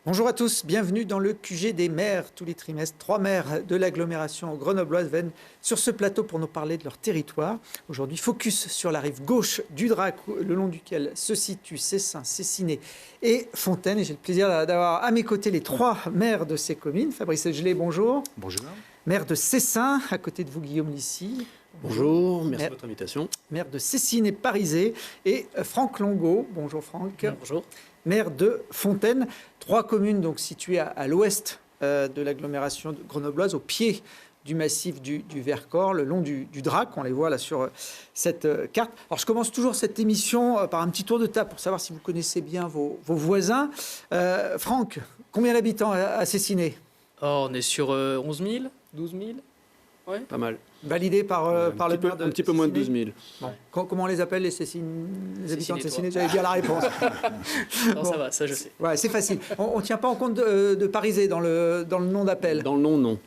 Bonjour à tous, bienvenue dans le QG des maires. Tous les trimestres, 3 maires de l'agglomération grenobloise viennent sur ce plateau pour nous parler de leur territoire. Aujourd'hui, focus sur la rive gauche du Drac, le long duquel se situent Cessin, Cessiné et Fontaine. Et j'ai le plaisir d'avoir à mes côtés les 3 maires de ces communes. Fabrice Gelé, bonjour. Bonjour. Maire de Cessin, à côté de vous, Guillaume Lissy. Bonjour, merci de votre invitation. Maire de Cessiné-Parisé et Franck Longo. Bonjour Franck. Bonjour. Maire de Fontaine. 3 communes donc situées à l'ouest de l'agglomération grenobloise, au pied du massif du Vercors, le long du Drac. On les voit là sur cette carte. Alors je commence toujours cette émission par un petit tour de table pour savoir si vous connaissez bien vos voisins. Franck, combien d'habitants à Cessiné? On est sur 11 000, 12 000. Ouais. Pas mal. Validé par le maire de Un petit peu moins de 12 Cessiné. 000. Bon. Comment on les appelle les habitants de Cessiné? Cessiné-toi. J'avais bien la réponse. Non, Bon. ça va, ça je sais. Ouais, c'est facile. On ne tient pas en compte de Parisé dans le nom d'appel. Dans le nom, non.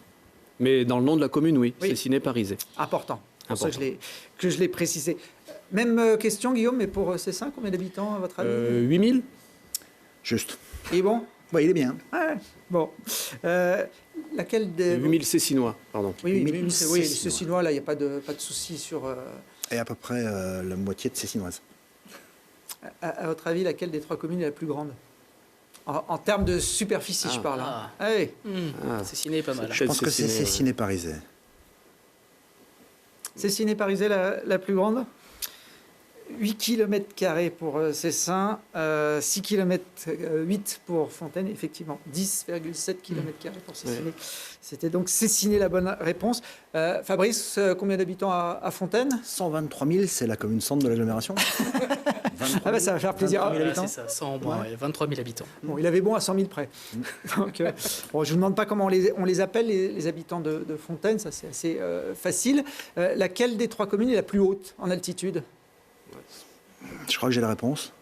Mais dans le nom de la commune, oui. Oui. Cessiné-Parisé. Important. C'est pour ça Important. que je l'ai précisé. Même question, Guillaume, mais pour Cessin, combien d'habitants à votre avis? 8 000. Juste. Il est bon? Oui, il est bien. Ouais. Bon. Laquelle des... 8 000 Cessinois, pardon. Oui, 8 000 oui, Cessinois. ce Cessinois, là, il n'y a pas de souci sur... Et à peu près la moitié de Cessinoises. À votre avis, laquelle des 3 communes est la plus grande? En termes de superficie, je parle. Hein. Ah oui. Ah. Cessiné est pas mal. Je pense que c'est Cessiné-Parisé. Cessiné-Parisé, la plus grande? 8 km² pour Cessin, 6 km 8 pour Fontaine, effectivement, 10,7 km² pour Cessiné. Ouais. C'était donc Cessiné la bonne réponse. Fabrice, combien d'habitants à Fontaine? 123 000, c'est la commune centre de l'agglomération. 23 Ah bah ça va faire plaisir. 23 000 Voilà, habitants. c'est ça, 100, bon, ouais, 23 000 habitants. Bon, il avait bon à 100 000 près. Donc, bon, je ne vous demande pas comment on les appelle, les habitants de Fontaine, ça c'est assez facile. Laquelle des 3 communes est la plus haute en altitude? Je crois que j'ai la réponse.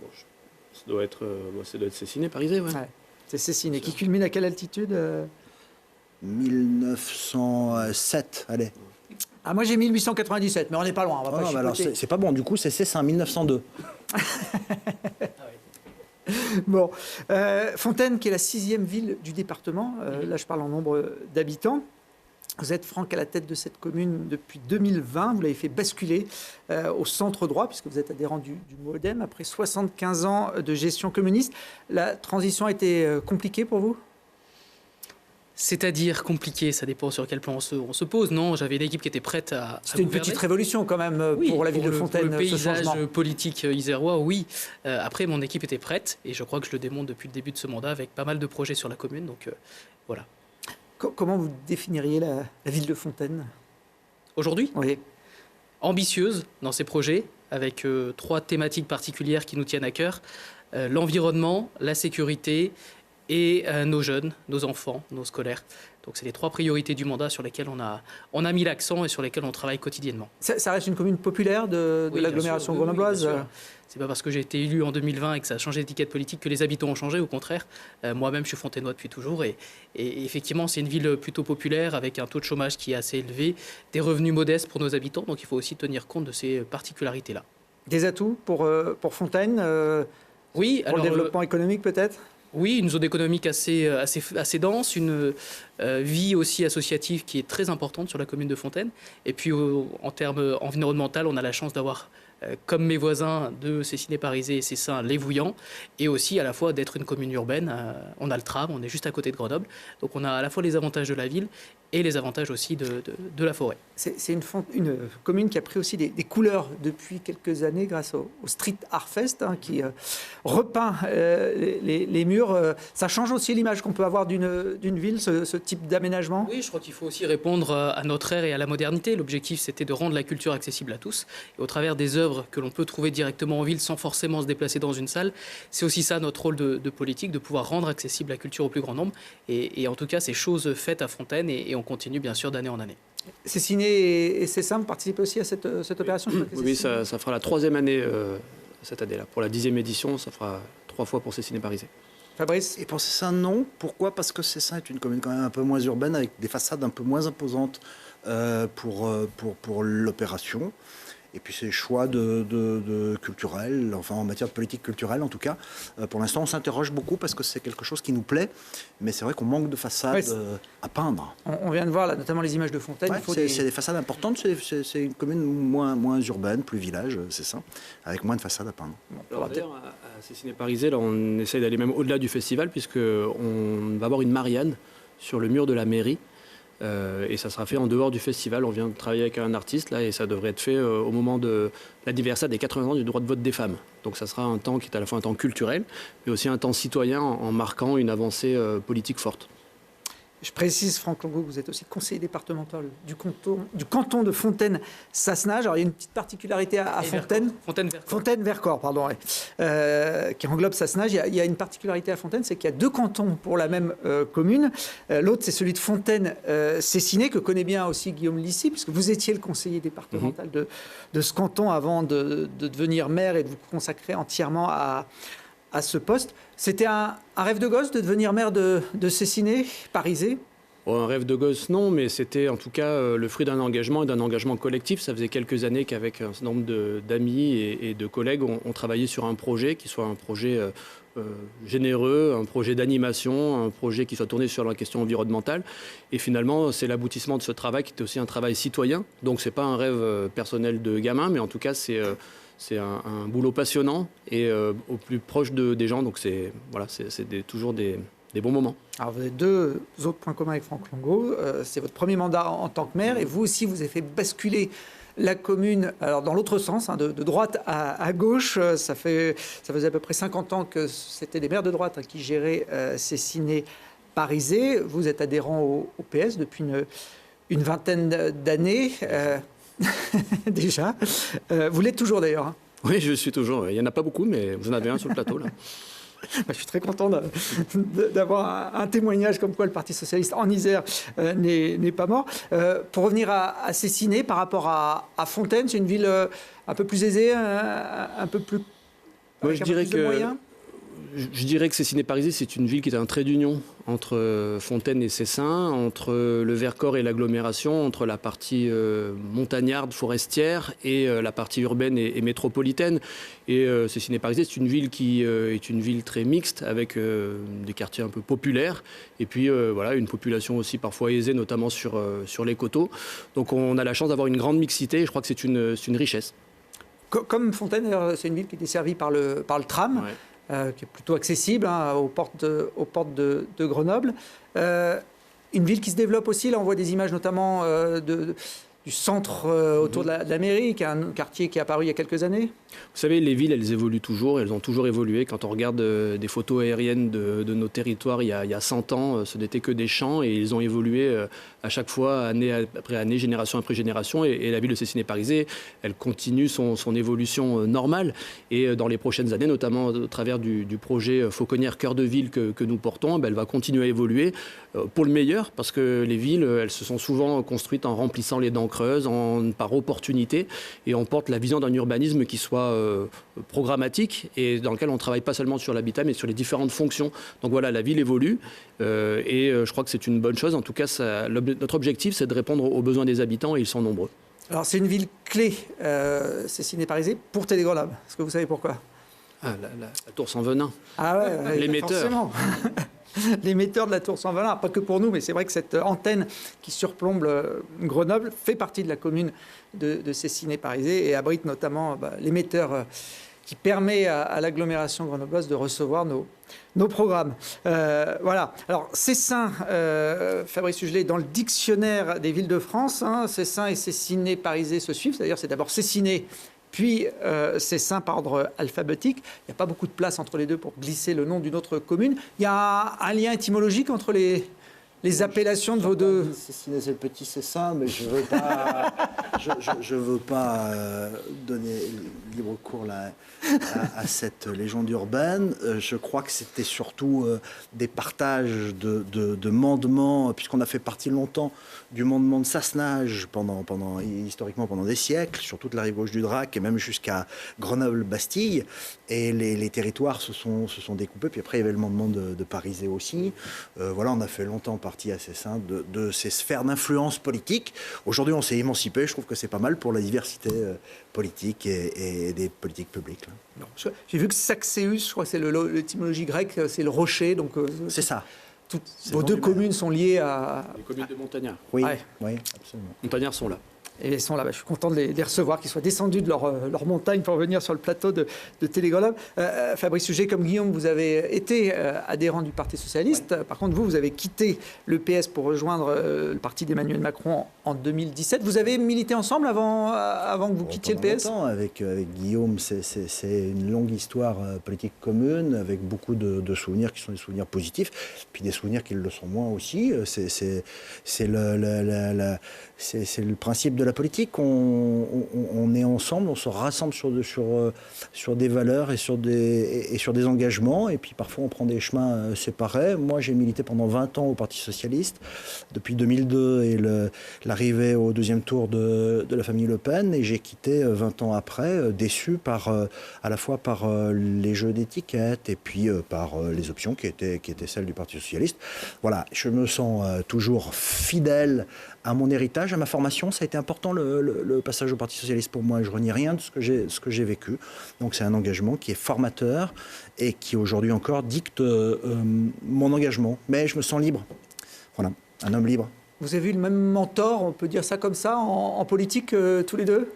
Bon, ça doit être Cessiné-Parisé, ouais. Ouais, c'est Cessiné. Qui culmine à quelle altitude 1907, allez. Ah, moi j'ai 1897, mais on n'est pas loin. On va pas Oh, bah alors chipoter. c'est pas bon, du coup c'est Cessin, 1902. Bon, Fontaine, qui est la 6e ville du département, là je parle en nombre d'habitants. Vous êtes, Franck, à la tête de cette commune depuis 2020. Vous l'avez fait basculer au centre droit, puisque vous êtes adhérent du MoDem, après 75 ans de gestion communiste. La transition a été compliquée pour vous? C'est-à-dire compliqué, ça dépend sur quel plan on se pose. Non, j'avais une équipe qui était prête à C'était une gouverner. petite révolution quand même Oui, pour la ville de Fontaine, pour le ce changement. paysage politique isérois, oui. Après, mon équipe était prête et je crois que je le démontre depuis le début de ce mandat avec pas mal de projets sur la commune. Donc voilà. Comment vous définiriez la ville de Fontaine? Aujourd'hui, Oui. ambitieuse dans ses projets, avec 3 thématiques particulières qui nous tiennent à cœur. L'environnement, la sécurité et nos jeunes, nos enfants, nos scolaires. Donc c'est les 3 priorités du mandat sur lesquelles on a mis l'accent et sur lesquelles on travaille quotidiennement. Ça reste une commune populaire de Oui, l'agglomération bien sûr. Oui, grenobloise. bien sûr. C'est pas parce que j'ai été élu en 2020 et que ça a changé d'étiquette politique que les habitants ont changé, au contraire. Moi-même, je suis fontainois depuis toujours et effectivement, c'est une ville plutôt populaire avec un taux de chômage qui est assez élevé, des revenus modestes pour nos habitants, donc il faut aussi tenir compte de ces particularités-là. Des atouts pour Fontaine, Oui, pour le développement économique peut-être? Oui, une zone économique assez dense, une vie aussi associative qui est très importante sur la commune de Fontaine. Et puis en termes environnemental, on a la chance d'avoir, comme mes voisins de Cessiné-Parisé et Cessin, les Vouillants, et aussi à la fois d'être une commune urbaine. On a le tram, on est juste à côté de Grenoble. Donc on a à la fois les avantages de la ville et les avantages aussi de la forêt. C'est une commune qui a pris aussi des couleurs depuis quelques années grâce au Street Art Fest, hein, qui repeint les murs. Ça change aussi l'image qu'on peut avoir d'une ville, ce type d'aménagement? Oui, je crois qu'il faut aussi répondre à notre ère et à la modernité. L'objectif, c'était de rendre la culture accessible à tous. Et au travers des œuvres que l'on peut trouver directement en ville sans forcément se déplacer dans une salle, c'est aussi ça notre rôle de politique, de pouvoir rendre accessible la culture au plus grand nombre. Et en tout cas, c'est chose faite à Fontaine et on continue bien sûr d'année en année. Cessiné et Cessin participent aussi à cette opération? Oui, ça fera la 3e année cette année-là. Pour la 10e édition, ça fera 3 fois pour Cessiné-Parisé. Fabrice? Et pour Cessin, non. Pourquoi? Parce que Cessin est une commune quand même un peu moins urbaine, avec des façades un peu moins imposantes pour l'opération. Et puis ces choix culturels, enfin en matière de politique culturelle en tout cas, pour l'instant on s'interroge beaucoup parce que c'est quelque chose qui nous plaît, mais c'est vrai qu'on manque de façades à peindre. On vient de voir là, notamment les images de Fontaine. Ouais, c'est des façades importantes, c'est une commune moins urbaine, plus village, c'est ça, avec moins de façades à peindre. Alors d'ailleurs, à Cessiné-Parisé, là, on essaie d'aller même au-delà du festival, puisqu'on va avoir une Marianne sur le mur de la mairie. Et ça sera fait en dehors du festival. On vient de travailler avec un artiste là et ça devrait être fait au moment de l'anniversaire des 80 ans du droit de vote des femmes. Donc ça sera un temps qui est à la fois un temps culturel mais aussi un temps citoyen en marquant une avancée politique forte. Je précise, Franck Longo, que vous êtes aussi conseiller départemental du canton de Fontaine-Sassenage. Alors, il y a une petite particularité à Fontaine. Fontaine-Vercors, pardon, ouais. Qui englobe Sassenage. Il y a une particularité à Fontaine, c'est qu'il y a deux cantons pour la même commune. L'autre, c'est celui de Fontaine-Cessiné, que connaît bien aussi Guillaume Lissy, puisque vous étiez le conseiller départemental de ce canton avant de devenir maire et de vous consacrer entièrement à ce poste. C'était un rêve de gosse de devenir maire de Cessiné-Parisé? Un rêve de gosse, non, mais c'était en tout cas le fruit d'un engagement et d'un engagement collectif. Ça faisait quelques années qu'avec un certain nombre d'amis et de collègues, on travaillait sur un projet qui soit un projet généreux, un projet d'animation, un projet qui soit tourné sur la question environnementale. Et finalement, c'est l'aboutissement de ce travail qui était aussi un travail citoyen. Donc, c'est pas un rêve personnel de gamin, mais en tout cas, c'est un boulot passionnant et au plus proche des gens. Donc, c'est toujours des bons moments. Alors, vous avez deux autres points communs avec Franck Longo. C'est votre premier mandat en tant que maire et vous aussi, vous avez fait basculer la commune alors dans l'autre sens, de droite à gauche. Ça faisait à peu près 50 ans que c'était des maires de droite qui géraient Cessiné-Parisé. Vous êtes adhérent au PS depuis une vingtaine d'années. Déjà. Vous l'êtes toujours d'ailleurs. Hein. Oui, je suis toujours. Il n'y en a pas beaucoup, mais vous en avez un sur le plateau là. Je suis très content d'avoir un témoignage comme quoi le Parti socialiste en Isère n'est pas mort. Pour revenir à Cessiné, par rapport à Fontaine, c'est une ville un peu plus aisée, un peu plus... Moi, je dirais que Cessiné-Parisé, c'est une ville qui est un trait d'union entre Fontaine et Cessin, entre le Vercors et l'agglomération, entre la partie montagnarde, forestière et la partie urbaine et métropolitaine. Et Cessiné-Parisé, c'est une ville qui est une ville très mixte, avec des quartiers un peu populaires, et puis une population aussi parfois aisée, notamment sur les coteaux. Donc on a la chance d'avoir une grande mixité, et je crois que c'est une richesse. Comme Fontaine, c'est une ville qui est desservie par le tram. Ouais. Qui est plutôt accessible aux portes de Grenoble. Une ville qui se développe aussi, là on voit des images notamment du centre autour de la mairie, qui est un quartier qui est apparu il y a quelques années. Vous savez, les villes, elles évoluent toujours, elles ont toujours évolué. Quand on regarde des photos aériennes de nos territoires il y a 100 ans, ce n'était que des champs et ils ont évolué à chaque fois, année après année, génération après génération. Et la ville de Cessiné-Parisé, elle continue son évolution normale. Et dans les prochaines années, notamment au travers du projet Fauconnière Cœur de Ville que nous portons, elle va continuer à évoluer pour le meilleur, parce que les villes, elles se sont souvent construites en remplissant les dents creuses, par opportunité, et on porte la vision d'un urbanisme qui soit programmatique et dans lequel on ne travaille pas seulement sur l'habitat mais sur les différentes fonctions. Donc voilà, la ville évolue et je crois que c'est une bonne chose. En tout cas, notre objectif, c'est de répondre aux besoins des habitants et ils sont nombreux. Alors c'est une ville clé, Cessiné-Parisé, pour Télé-Grenoble. Est-ce que vous savez pourquoi? La tour sans venin. Ah ouais, l'émetteur. Forcément. L'émetteur de la tour sans venin, pas que pour nous, mais c'est vrai que cette antenne qui surplombe Grenoble fait partie de la commune de Cessiné-Parisé et abrite notamment l'émetteur qui permet à l'agglomération grenobloise de recevoir nos programmes. Voilà. Alors, Cessin, Fabrice Hugelet, dans le dictionnaire des villes de France, Cessin et Cessiné-Parisé se suivent. C'est-à-dire, c'est d'abord Cessiné, puis Cessin par ordre alphabétique. Il n'y a pas beaucoup de place entre les deux pour glisser le nom d'une autre commune. Il y a un lien étymologique entre les appellations de vos deux... Cessiné, c'est le petit Cessin, mais je veux pas donner libre cours à cette légende urbaine. Je crois que c'était surtout des partages de mandements, puisqu'on a fait partie longtemps du mandement de Sassenage historiquement pendant des siècles, sur toute la rive gauche du Drac et même jusqu'à Grenoble-Bastille. Et les territoires se sont découpés. Puis après, il y avait le mandement de Parisé aussi. Voilà, on a fait longtemps partie assez sain de ces sphères d'influence politique. Aujourd'hui, on s'est émancipé. Je trouve que c'est pas mal pour la diversité politique et des politiques publiques. Là. J'ai vu que Saxeus, je crois que c'est l'étymologie grecque, c'est le rocher. Donc, c'est ça. Vos deux communes sont liées à... Les communes de Montagnard. Oui, ouais. Oui, absolument. Montagnards sont là. Et ils sont là. Je suis content de les recevoir, qu'ils soient descendus de leur montagne pour venir sur le plateau de Télé-Grenoble. Fabrice Suget, comme Guillaume, vous avez été adhérent du Parti Socialiste. Ouais. Par contre, vous avez quitté le PS pour rejoindre le parti d'Emmanuel Macron en 2017. Vous avez milité ensemble avant que vous quittiez le PS ? Avec Guillaume, c'est une longue histoire politique commune, avec beaucoup de souvenirs qui sont des souvenirs positifs, puis des souvenirs qui le sont moins aussi. C'est le principe de la politique. On est ensemble, on se rassemble sur des valeurs et sur des engagements, et puis parfois on prend des chemins séparés. Moi, j'ai milité pendant 20 ans au Parti Socialiste, depuis 2002 et l'arrivée au deuxième tour de la famille Le Pen, et j'ai quitté 20 ans après, déçu à la fois par les jeux d'étiquette et puis par les options qui étaient celles du Parti Socialiste. Voilà, je me sens toujours fidèle à mon héritage, à ma formation. Ça a été important le passage au Parti Socialiste pour moi. Je renie rien de ce que j'ai vécu. Donc c'est un engagement qui est formateur et qui aujourd'hui encore dicte mon engagement. Mais je me sens libre. Voilà, un homme libre. Vous avez eu le même mentor, on peut dire ça comme ça, en politique tous les deux ?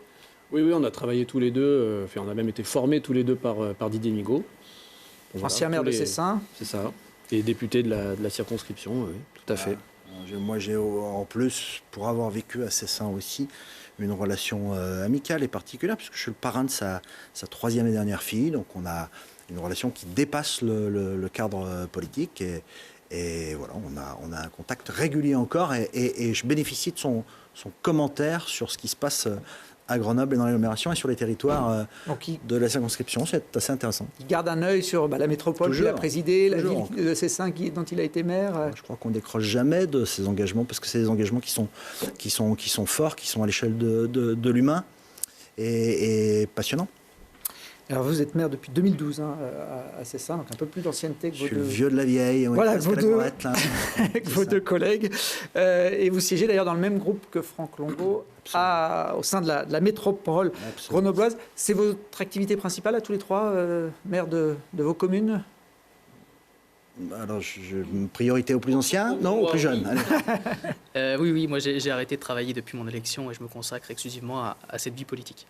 Oui, on a travaillé tous les deux. On a même été formés tous les deux par Didier Migaud. Ancien maire de Cessin. C'est ça. Et député de la circonscription, oui, tout à fait. Moi, j'ai en plus, pour avoir vécu à Cessin aussi, une relation amicale et particulière, puisque je suis le parrain de sa troisième et dernière fille. Donc, on a une relation qui dépasse le cadre politique. Et voilà, on a un contact régulier encore. Et je bénéficie de son commentaire sur ce qui se passe à Grenoble et dans l'agglomération et sur les territoires de la circonscription. C'est assez intéressant. Il garde un œil sur la métropole qu'il a présidée, la ville de Cessin dont il a été maire. Je crois qu'on ne décroche jamais de ces engagements, parce que c'est des engagements qui sont forts, qui sont à l'échelle de l'humain et passionnants. Alors vous êtes maire depuis 2012 à Cessin, donc un peu plus d'ancienneté que vos deux... Je suis le vieux de la vieille. Voilà, avec vos deux collègues. Et vous siégez d'ailleurs dans le même groupe que Franck Longo au sein de la métropole grenobloise. C'est votre activité principale à tous les trois, maires de vos communes ? Alors, priorité aux plus anciens ? Non, aux plus jeunes. Oui, moi j'ai arrêté de travailler depuis mon élection et je me consacre exclusivement à cette vie politique.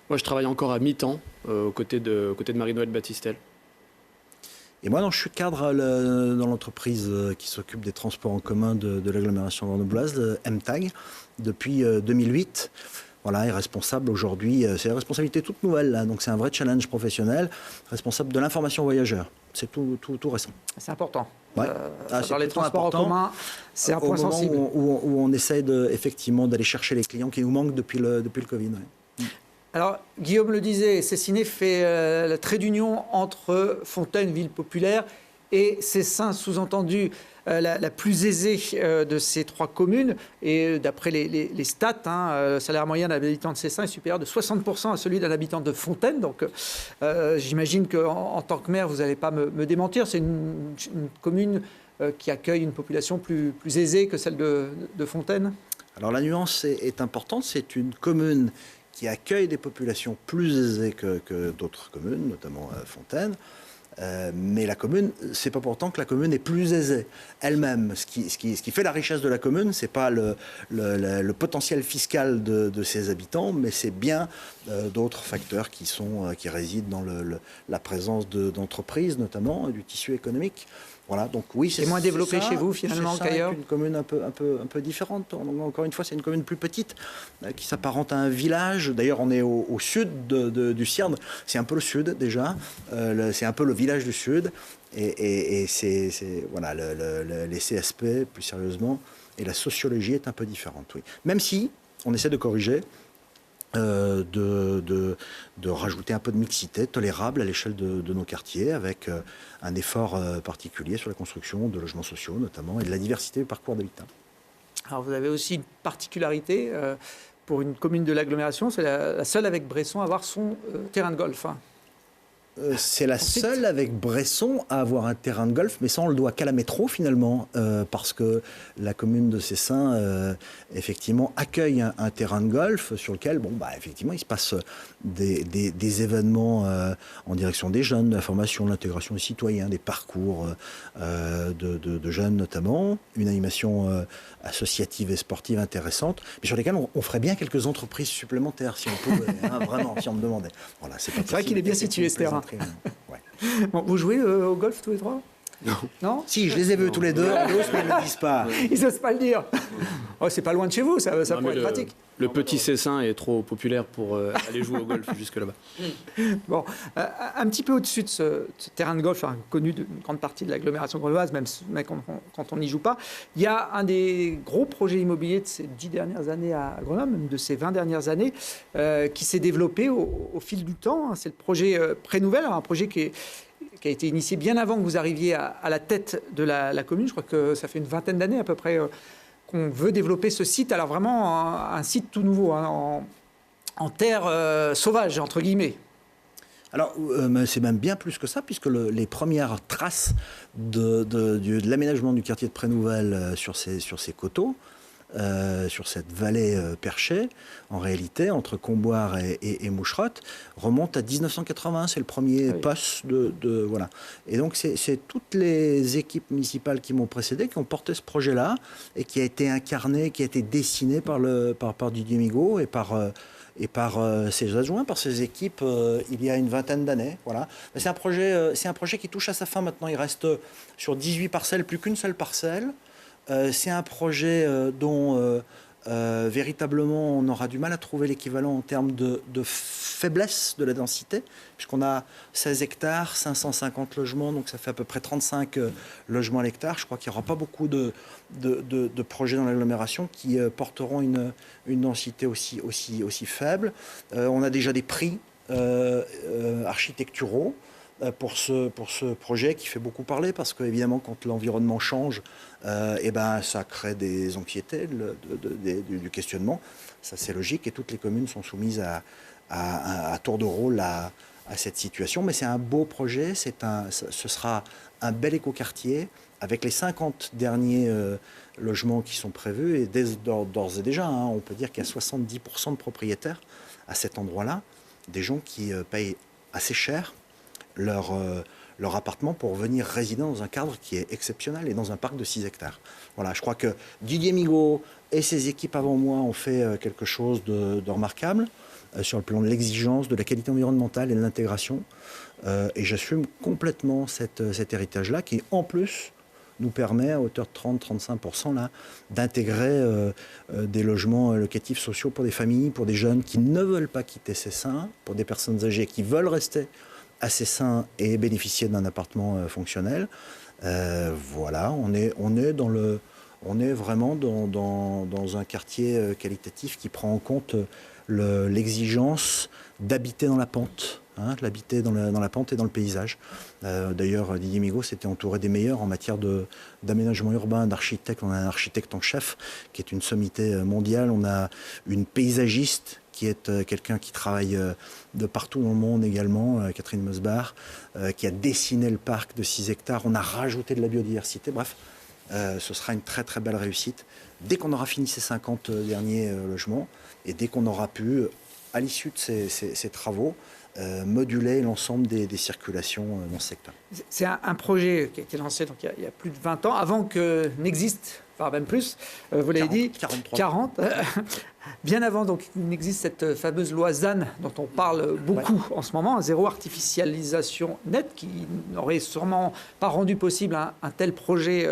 Moi, je travaille encore à mi-temps aux côtés de Marie-Noëlle Battistel. Et moi, je suis cadre dans l'entreprise qui s'occupe des transports en commun de l'agglomération grenobloise, le MTAG, depuis 2008. Voilà, et responsable aujourd'hui, c'est une responsabilité toute nouvelle, là, donc c'est un vrai challenge professionnel, responsable de l'information voyageurs. C'est tout récent. C'est important. Ouais. Dans les transports en commun, c'est un point sensible. Où on essaie effectivement d'aller chercher les clients qui nous manquent depuis le Covid. Ouais. Alors, Guillaume le disait, Cessiné fait le trait d'union entre Fontaine, ville populaire, et Cessin, sous-entendu la plus aisée de ces trois communes. Et d'après les stats, le salaire moyen d'un habitant de Cessin est supérieur de 60% à celui d'un habitant de Fontaine. Donc, j'imagine qu'en tant que maire, vous n'allez pas me démentir. C'est une commune qui accueille une population plus aisée que celle de Fontaine. Alors, la nuance est importante. C'est une commune qui accueille des populations plus aisées que d'autres communes, notamment Fontaine. Mais la commune, c'est pas pourtant que la commune est plus aisée elle-même. Ce qui fait la richesse de la commune, c'est pas le potentiel fiscal de ses habitants, mais c'est bien d'autres facteurs qui résident dans la présence d'entreprises, notamment du tissu économique. Voilà, donc oui, c'est moins développé chez vous finalement qu'ailleurs. C'est une commune un peu différente. Encore une fois, c'est une commune plus petite qui s'apparente à un village. D'ailleurs, on est au sud du Cierne. C'est un peu le sud déjà. C'est un peu le village du sud. Et c'est voilà, les CSP plus sérieusement. Et la sociologie est un peu différente. Oui. Même si on essaie de corriger. de rajouter un peu de mixité tolérable à l'échelle de nos quartiers, avec un effort particulier sur la construction de logements sociaux notamment, et de la diversité du parcours d'habitat. Alors vous avez aussi une particularité pour une commune de l'agglomération, c'est la seule avec Bresson à avoir son terrain de golf. Hein. C'est la seule avec Bresson à avoir un terrain de golf, mais ça on le doit qu'à la métro finalement, parce que la commune de Cessin effectivement accueille un terrain de golf sur lequel effectivement il se passe des événements en direction des jeunes, de la formation, de l'intégration des citoyens, des parcours de jeunes notamment, une animation associative et sportive intéressante, mais sur lesquelles on ferait bien quelques entreprises supplémentaires si on pouvait, vraiment, si on me demandait. Voilà, c'est vrai qu'il est bien situé ce terrain. Ouais. Bon, vous jouez au golf tous les trois? Non. Si, je les ai vus tous les deux en douce, mais ils ne le disent pas. Ils n'osent pas le dire. Oh, c'est pas loin de chez vous, ça pourrait être pratique. Le petit Cessin est trop populaire pour aller jouer au golf jusque là-bas. Bon, un petit peu au-dessus de ce terrain de golf, connu d'une grande partie de l'agglomération grenobloise, même quand on n'y joue pas, il y a un des gros projets immobiliers de ces 10 dernières années à Grenoble, même de ces 20 dernières années, qui s'est développé au fil du temps. C'est le projet Prénouvelle, un projet qui a été initié bien avant que vous arriviez à la tête de la commune. Je crois que ça fait une vingtaine d'années à peu près qu'on veut développer ce site. Alors vraiment un site tout nouveau, hein, en terre sauvage, entre guillemets. Alors, c'est même bien plus que ça, puisque les premières traces de l'aménagement du quartier de Prénouvelle sur ces coteaux, sur cette vallée perchée, en réalité, entre Comboire et Moucherotte, remonte à 1980. C'est le premier poste voilà. Et donc, c'est toutes les équipes municipales qui m'ont précédé qui ont porté ce projet-là et qui a été incarné, qui a été dessiné par Didier Migaud et par ses adjoints, par ses équipes il y a une vingtaine d'années. Voilà. C'est un projet qui touche à sa fin maintenant. Il reste sur 18 parcelles, plus qu'une seule parcelle. C'est un projet dont véritablement on aura du mal à trouver l'équivalent en termes de faiblesse de la densité, puisqu'on a 16 hectares, 550 logements, donc ça fait à peu près 35 logements à l'hectare. Je crois qu'il n'y aura pas beaucoup de projets dans l'agglomération qui porteront une densité aussi faible. On a déjà des prix architecturaux pour ce projet qui fait beaucoup parler, parce qu'évidemment quand l'environnement change, ça crée des anxiétés, du questionnement. Ça c'est logique, et toutes les communes sont soumises à tour de rôle à cette situation. Mais c'est un beau projet, ce sera un bel écoquartier avec les 50 derniers logements qui sont prévus, et d'ores et déjà, hein, on peut dire qu'il y a 70% de propriétaires à cet endroit-là, des gens qui payent assez cher leur appartement pour venir résider dans un cadre qui est exceptionnel et dans un parc de 6 hectares. Voilà, je crois que Didier Migaud et ses équipes avant moi ont fait quelque chose de remarquable sur le plan de l'exigence, de la qualité environnementale et de l'intégration. Et j'assume complètement cet héritage-là qui, en plus, nous permet à hauteur de 30-35% là, d'intégrer des logements locatifs sociaux pour des familles, pour des jeunes qui ne veulent pas quitter Cessin, pour des personnes âgées qui veulent rester à Cessin et bénéficier d'un appartement fonctionnel. Voilà, on est vraiment dans un quartier qualitatif qui prend en compte l'exigence d'habiter dans la pente, hein, de l'habiter dans la pente et dans le paysage. D'ailleurs, Didier Migaud s'était entouré des meilleurs en matière d'aménagement urbain, d'architectes. On a un architecte en chef qui est une sommité mondiale. On a une paysagiste qui est quelqu'un qui travaille de partout dans le monde également, Catherine Mosbar, qui a dessiné le parc de 6 hectares. On a rajouté de la biodiversité. Bref, ce sera une très très belle réussite. Dès qu'on aura fini ces 50 derniers logements, et dès qu'on aura pu, à l'issue de ces travaux, moduler l'ensemble des circulations dans ce secteur. C'est un projet qui a été lancé donc, il y a plus de 20 ans, avant que n'existe, enfin même plus, vous l'avez dit, 40, bien avant donc qu'il n'existe cette fameuse loi ZAN dont on parle beaucoup en ce moment, zéro artificialisation nette, qui n'aurait sûrement pas rendu possible un tel projet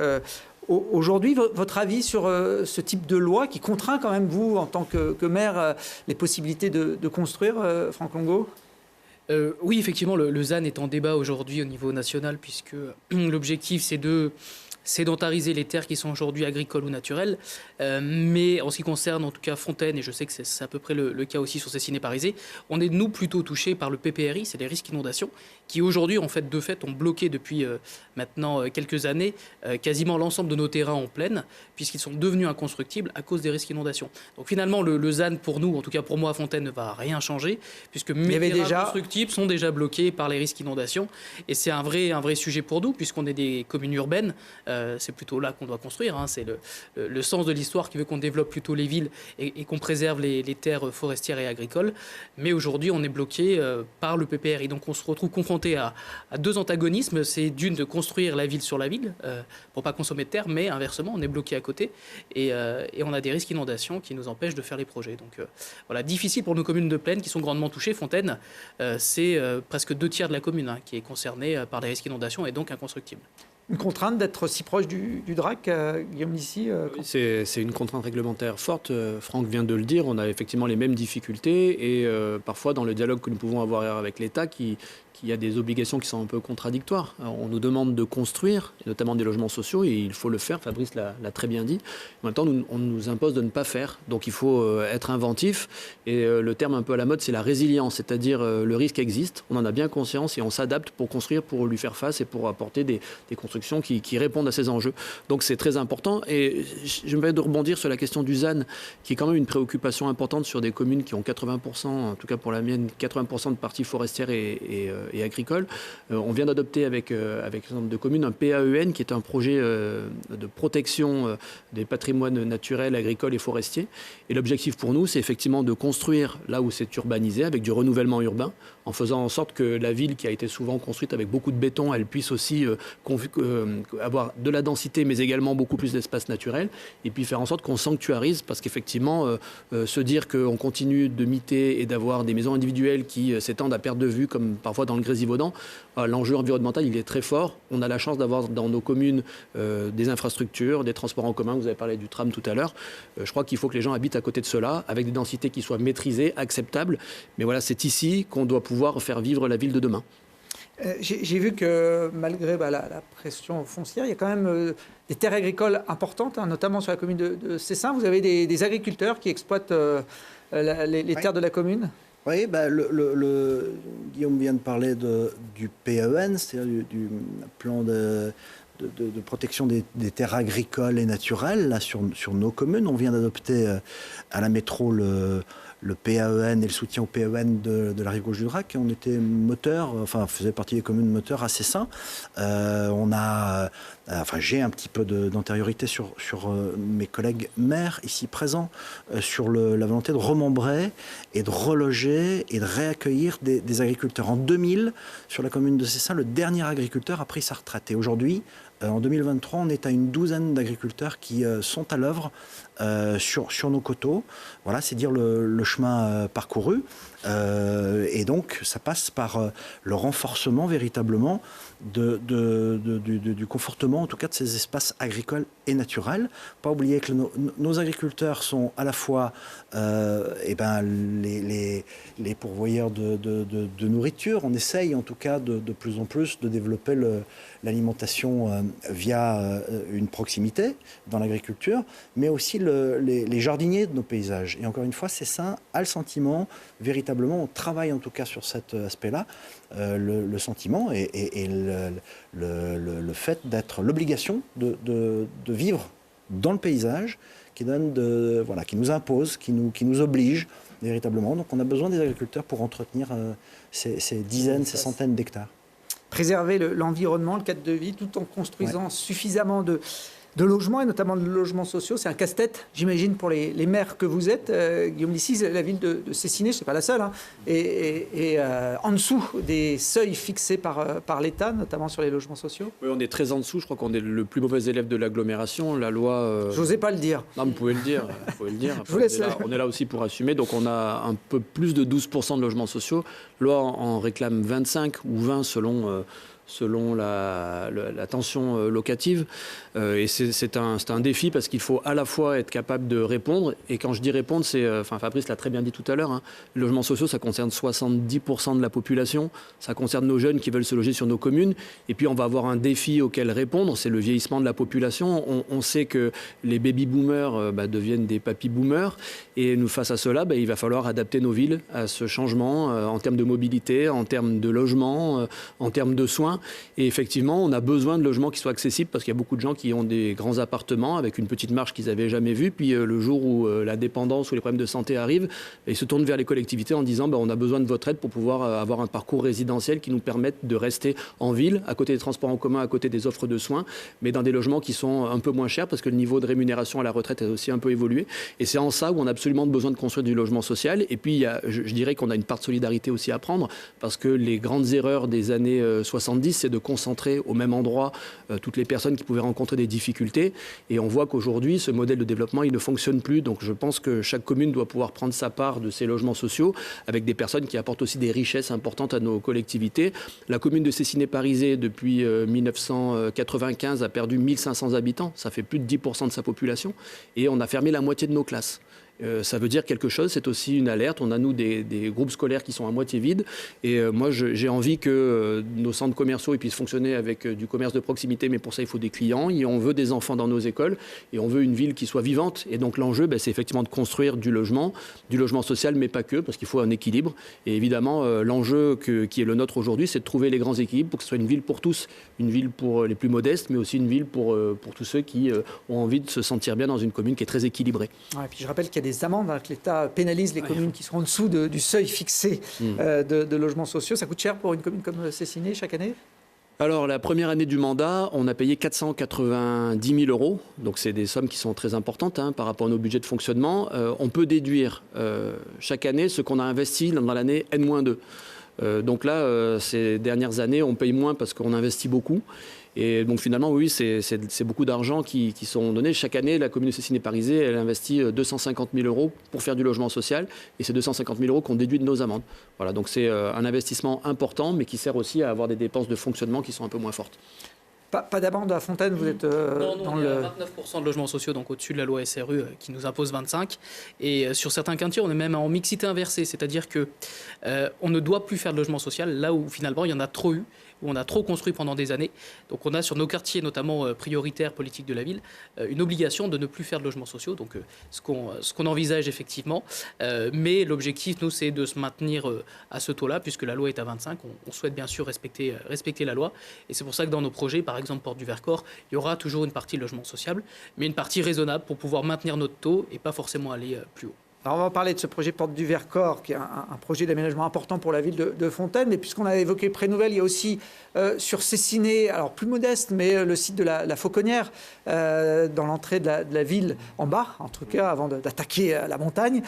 aujourd'hui. Votre avis sur ce type de loi qui contraint quand même, vous, en tant que maire, les possibilités de construire, Franck Longo ? Oui, effectivement, le ZAN est en débat aujourd'hui au niveau national, puisque l'objectif, c'est de sédentariser les terres qui sont aujourd'hui agricoles ou naturelles. Mais en ce qui concerne en tout cas Fontaine, et je sais que c'est à peu près le cas aussi sur Cessiné-Parisé, on est nous plutôt touchés par le PPRI, c'est les risques inondations, qui aujourd'hui en fait, de fait ont bloqué depuis maintenant quelques années quasiment l'ensemble de nos terrains en plaine, puisqu'ils sont devenus inconstructibles à cause des risques inondations. Donc finalement le ZAN pour nous, en tout cas pour moi à Fontaine, ne va rien changer, puisque mes terrains constructibles sont déjà bloqués par les risques inondations. Et c'est un vrai sujet pour nous, puisqu'on est des communes urbaines. C'est plutôt là qu'on doit construire. Hein. C'est le sens de l'histoire qui veut qu'on développe plutôt les villes et qu'on préserve les terres forestières et agricoles. Mais aujourd'hui, on est bloqué par le PPRI. Donc on se retrouve confronté à deux antagonismes. C'est d'une de construire la ville sur la ville pour pas consommer de terre, mais inversement, on est bloqué à côté et on a des risques d'inondation qui nous empêchent de faire les projets. Donc voilà, difficile pour nos communes de plaine qui sont grandement touchées. Fontaine, c'est presque 2/3 de la commune qui est concernée par les risques d'inondation et donc inconstructible. Une contrainte d'être si proche du Drac, Guillaume Lissi C'est une contrainte réglementaire forte. Franck vient de le dire, on a effectivement les mêmes difficultés et parfois dans le dialogue que nous pouvons avoir avec l'État il y a des obligations qui sont un peu contradictoires. Alors, on nous demande de construire, notamment des logements sociaux, et il faut le faire, Fabrice l'a très bien dit. En même temps, on nous impose de ne pas faire. Donc il faut être inventif. Et le terme un peu à la mode, c'est la résilience, c'est-à-dire le risque existe, on en a bien conscience et on s'adapte pour construire, pour lui faire face et pour apporter des constructions qui répondent à ces enjeux. Donc c'est très important. Et je me vais de rebondir sur la question du ZAN, qui est quand même une préoccupation importante sur des communes qui ont 80%, en tout cas pour la mienne, 80% de parties forestières et agricole. On vient d'adopter avec un certain nombre de communes un PAEN qui est un projet de protection des patrimoines naturels, agricoles et forestiers. Et l'objectif pour nous, c'est effectivement de construire là où c'est urbanisé, avec du renouvellement urbain, en faisant en sorte que la ville qui a été souvent construite avec beaucoup de béton, elle puisse aussi avoir de la densité, mais également beaucoup plus d'espace naturel, et puis faire en sorte qu'on sanctuarise, parce qu'effectivement, se dire qu'on continue de miter et d'avoir des maisons individuelles qui s'étendent à perte de vue, comme parfois dans le Grésivaudan, l'enjeu environnemental, il est très fort. On a la chance d'avoir dans nos communes des infrastructures, des transports en commun, vous avez parlé du tram tout à l'heure. Je crois qu'il faut que les gens habitent à côté de cela, avec des densités qui soient maîtrisées, acceptables. Mais voilà, c'est ici qu'on doit pouvoir faire vivre la ville de demain. J'ai vu que malgré la pression foncière, il y a quand même des terres agricoles importantes, notamment sur la commune de Cessin. Vous avez des agriculteurs qui exploitent les terres de la commune. Oui, Guillaume vient de parler du PAEN, c'est-à-dire du plan de protection des terres agricoles et naturelles là, sur nos communes. On vient d'adopter à la métro le PAEN et le soutien au PAEN de la rive gauche du Drac. On était faisait partie des communes moteurs à Cessin. J'ai un petit peu d'antériorité sur mes collègues maires ici présents, sur la volonté de remembrer et de reloger et de réaccueillir des agriculteurs. En 2000, sur la commune de Cessin, le dernier agriculteur a pris sa retraite. Et aujourd'hui, en 2023, on est à une douzaine d'agriculteurs qui sont à l'œuvre sur nos coteaux. Voilà, c'est dire le chemin parcouru. Et donc, ça passe par le renforcement véritablement du confortement, en tout cas, de ces espaces agricoles et naturels. Pas oublier que nos agriculteurs sont à la fois les pourvoyeurs de nourriture. On essaye, en tout cas, de plus en plus de développer l'alimentation via une proximité dans l'agriculture, mais aussi les jardiniers de nos paysages. Et encore une fois, c'est ça, a le sentiment, véritablement, on travaille en tout cas sur cet aspect-là, le sentiment et le fait d'être l'obligation de vivre dans le paysage qui nous impose, qui nous oblige véritablement. Donc on a besoin des agriculteurs pour entretenir ces dizaines, ces centaines d'hectares. Préserver l'environnement, le cadre de vie, tout en construisant suffisamment de logements, et notamment de logements sociaux. C'est un casse-tête, j'imagine, pour les maires que vous êtes. Guillaume Lissi, la ville de Cessiné, ce n'est pas la seule, et en dessous des seuils fixés par l'État, notamment sur les logements sociaux. Oui, on est très en dessous. Je crois qu'on est le plus mauvais élève de l'agglomération. La loi... Je n'osais pas le dire. Non, mais vous pouvez le dire. Je vous laisse on est là aussi pour assumer. Donc on a un peu plus de 12% de logements sociaux. La loi en réclame 25 ou 20 selon selon la tension locative. Et c'est un défi parce qu'il faut à la fois être capable de répondre. Et quand je dis répondre, Fabrice l'a très bien dit tout à l'heure, les logements sociaux, ça concerne 70% de la population. Ça concerne nos jeunes qui veulent se loger sur nos communes. Et puis, on va avoir un défi auquel répondre, c'est le vieillissement de la population. On sait que les baby-boomers deviennent des papy-boomers. Et nous, face à cela, il va falloir adapter nos villes à ce changement en termes de mobilité, en termes de logement, en termes de soins. Et effectivement, on a besoin de logements qui soient accessibles parce qu'il y a beaucoup de gens qui ont des grands appartements avec une petite marge qu'ils n'avaient jamais vue. Puis le jour où la dépendance ou les problèmes de santé arrivent, ils se tournent vers les collectivités en disant on a besoin de votre aide pour pouvoir avoir un parcours résidentiel qui nous permette de rester en ville, à côté des transports en commun, à côté des offres de soins, mais dans des logements qui sont un peu moins chers parce que le niveau de rémunération à la retraite a aussi un peu évolué. Et c'est en ça où on a absolument besoin de construire du logement social. Et puis, je dirais qu'on a une part de solidarité aussi à prendre parce que les grandes erreurs des années 70, c'est de concentrer au même endroit toutes les personnes qui pouvaient rencontrer des difficultés. Et on voit qu'aujourd'hui, ce modèle de développement, il ne fonctionne plus. Donc, je pense que chaque commune doit pouvoir prendre sa part de ces logements sociaux avec des personnes qui apportent aussi des richesses importantes à nos collectivités. La commune de Cessiné-Parisé, depuis 1995, a perdu 1500 habitants. Ça fait plus de 10% de sa population. Et on a fermé la moitié de nos classes. Ça veut dire quelque chose, c'est aussi une alerte. On a, nous, des groupes scolaires qui sont à moitié vides. Et moi, j'ai envie que nos centres commerciaux puissent fonctionner avec du commerce de proximité, mais pour ça, il faut des clients. Et on veut des enfants dans nos écoles. Et on veut une ville qui soit vivante. Et donc, l'enjeu, c'est effectivement de construire du logement social, mais pas que, parce qu'il faut un équilibre. Et évidemment, l'enjeu qui est le nôtre aujourd'hui, c'est de trouver les grands équilibres pour que ce soit une ville pour tous. Une ville pour les plus modestes, mais aussi une ville pour tous ceux qui ont envie de se sentir bien dans une commune qui est très équilibrée. Ouais, et puis je rappelle qu'il y a des amendes, que l'État pénalise les communes qui seront en dessous du seuil fixé de logements sociaux. Ça coûte cher pour une commune comme Cessiné chaque année ? Alors, la première année du mandat, on a payé 490 000 €. Donc, c'est des sommes qui sont très importantes par rapport à nos budgets de fonctionnement. On peut déduire chaque année ce qu'on a investi dans l'année N-2. Donc là, ces dernières années, on paye moins parce qu'on investit beaucoup. Et donc finalement, oui, c'est beaucoup d'argent qui sont donnés. Chaque année, la commune de Cessiné-Parisé, elle investit 250 000 € pour faire du logement social. Et c'est 250 000 € qu'on déduit de nos amendes. Voilà, donc c'est un investissement important, mais qui sert aussi à avoir des dépenses de fonctionnement qui sont un peu moins fortes. Pas d'amende à Fontaine, vous êtes dans le... 29% de logements sociaux, donc au-dessus de la loi SRU qui nous impose 25%. Et sur certains quartiers, on est même en mixité inversée, c'est-à-dire que on ne doit plus faire de logement social là où finalement il y en a trop eu, où on a trop construit pendant des années. Donc on a sur nos quartiers, notamment prioritaires politiques de la ville, une obligation de ne plus faire de logements sociaux, donc ce qu'on envisage effectivement. Mais l'objectif, nous, c'est de se maintenir à ce taux-là, puisque la loi est à 25%. On souhaite bien sûr respecter la loi. Et c'est pour ça que dans nos projets, par exemple Porte du Vercors, il y aura toujours une partie logement sociable, mais une partie raisonnable pour pouvoir maintenir notre taux et pas forcément aller plus haut. Alors on va parler de ce projet Porte du Vercors, qui est un projet d'aménagement important pour la ville de Fontaine. Mais puisqu'on a évoqué Prénouvelle, il y a aussi sur Cessiné, alors plus modeste, mais le site de la Fauconnière, dans l'entrée de la ville, en bas, en tout cas, avant d'attaquer la montagne,